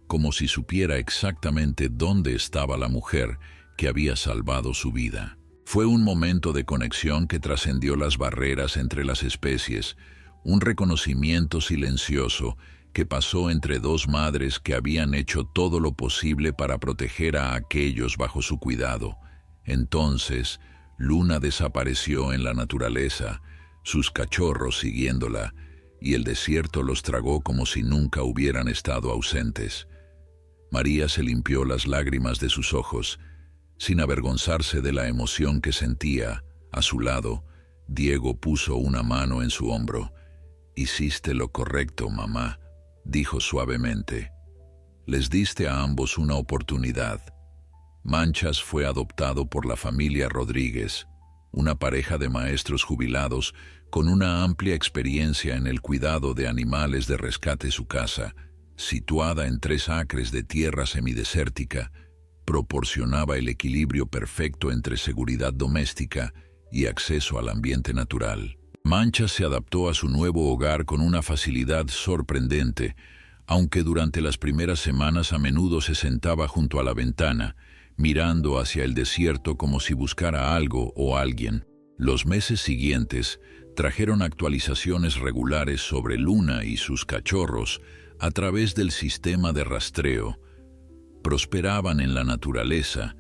como si supiera exactamente dónde estaba la mujer que había salvado su vida. Fue un momento de conexión que trascendió las barreras entre las especies, un reconocimiento silencioso que pasó entre 2 madres que habían hecho todo lo posible para proteger a aquellos bajo su cuidado. Entonces, Luna desapareció en la naturaleza, sus cachorros siguiéndola, y el desierto los tragó como si nunca hubieran estado ausentes. María se limpió las lágrimas de sus ojos, sin avergonzarse de la emoción que sentía. A su lado, Diego puso una mano en su hombro. «Hiciste lo correcto, mamá», dijo suavemente. «Les diste a ambos una oportunidad». Manchas fue adoptado por la familia Rodríguez, una pareja de maestros jubilados con una amplia experiencia en el cuidado de animales de rescate. Su casa, situada en 3 acres de tierra semidesértica, proporcionaba el equilibrio perfecto entre seguridad doméstica y acceso al ambiente natural. Manchas se adaptó a su nuevo hogar con una facilidad sorprendente, aunque durante las primeras semanas a menudo se sentaba junto a la ventana, mirando hacia el desierto como si buscara algo o alguien. Los meses siguientes trajeron actualizaciones regulares sobre Luna y sus cachorros a través del sistema de rastreo. Prosperaban en la naturaleza,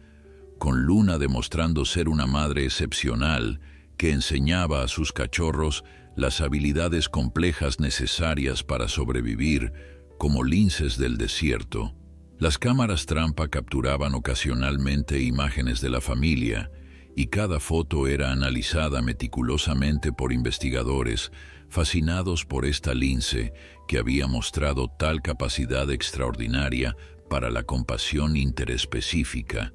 con Luna demostrando ser una madre excepcional que enseñaba a sus cachorros las habilidades complejas necesarias para sobrevivir como linces del desierto. Las cámaras trampa capturaban ocasionalmente imágenes de la familia, y cada foto era analizada meticulosamente por investigadores, fascinados por esta lince que había mostrado tal capacidad extraordinaria para la compasión interespecífica.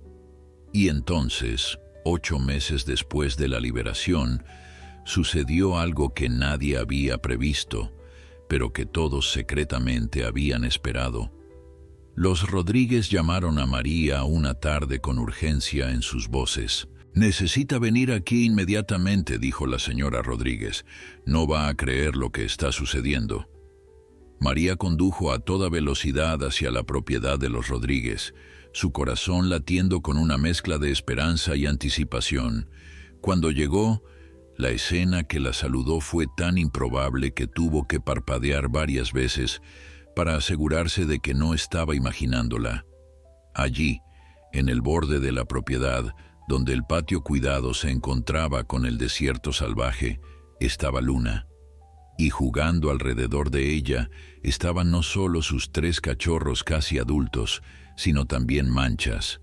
Y entonces, 8 meses después de la liberación, sucedió algo que nadie había previsto, pero que todos secretamente habían esperado. Los Rodríguez llamaron a María una tarde con urgencia en sus voces. «Necesita venir aquí inmediatamente», dijo la señora Rodríguez. «No va a creer lo que está sucediendo». María condujo a toda velocidad hacia la propiedad de los Rodríguez, su corazón latiendo con una mezcla de esperanza y anticipación. Cuando llegó, la escena que la saludó fue tan improbable que tuvo que parpadear varias veces para asegurarse de que no estaba imaginándola. Allí, en el borde de la propiedad, donde el patio cuidado se encontraba con el desierto salvaje, estaba Luna. Y jugando alrededor de ella estaban no solo sus 3 cachorros casi adultos, sino también Manchas.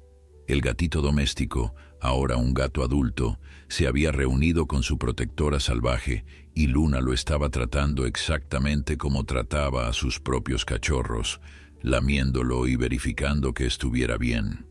El gatito doméstico, ahora un gato adulto, se había reunido con su protectora salvaje y Luna lo estaba tratando exactamente como trataba a sus propios cachorros, lamiéndolo y verificando que estuviera bien.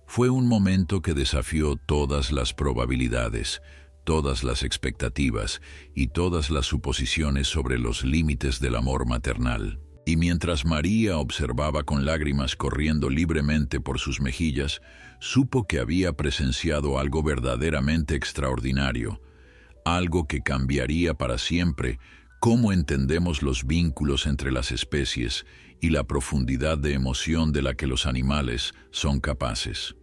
Fue un momento que desafió todas las probabilidades, todas las expectativas y todas las suposiciones sobre los límites del amor maternal. Y mientras María observaba con lágrimas corriendo libremente por sus mejillas, supo que había presenciado algo verdaderamente extraordinario, algo que cambiaría para siempre cómo entendemos los vínculos entre las especies y la profundidad de emoción de la que los animales son capaces.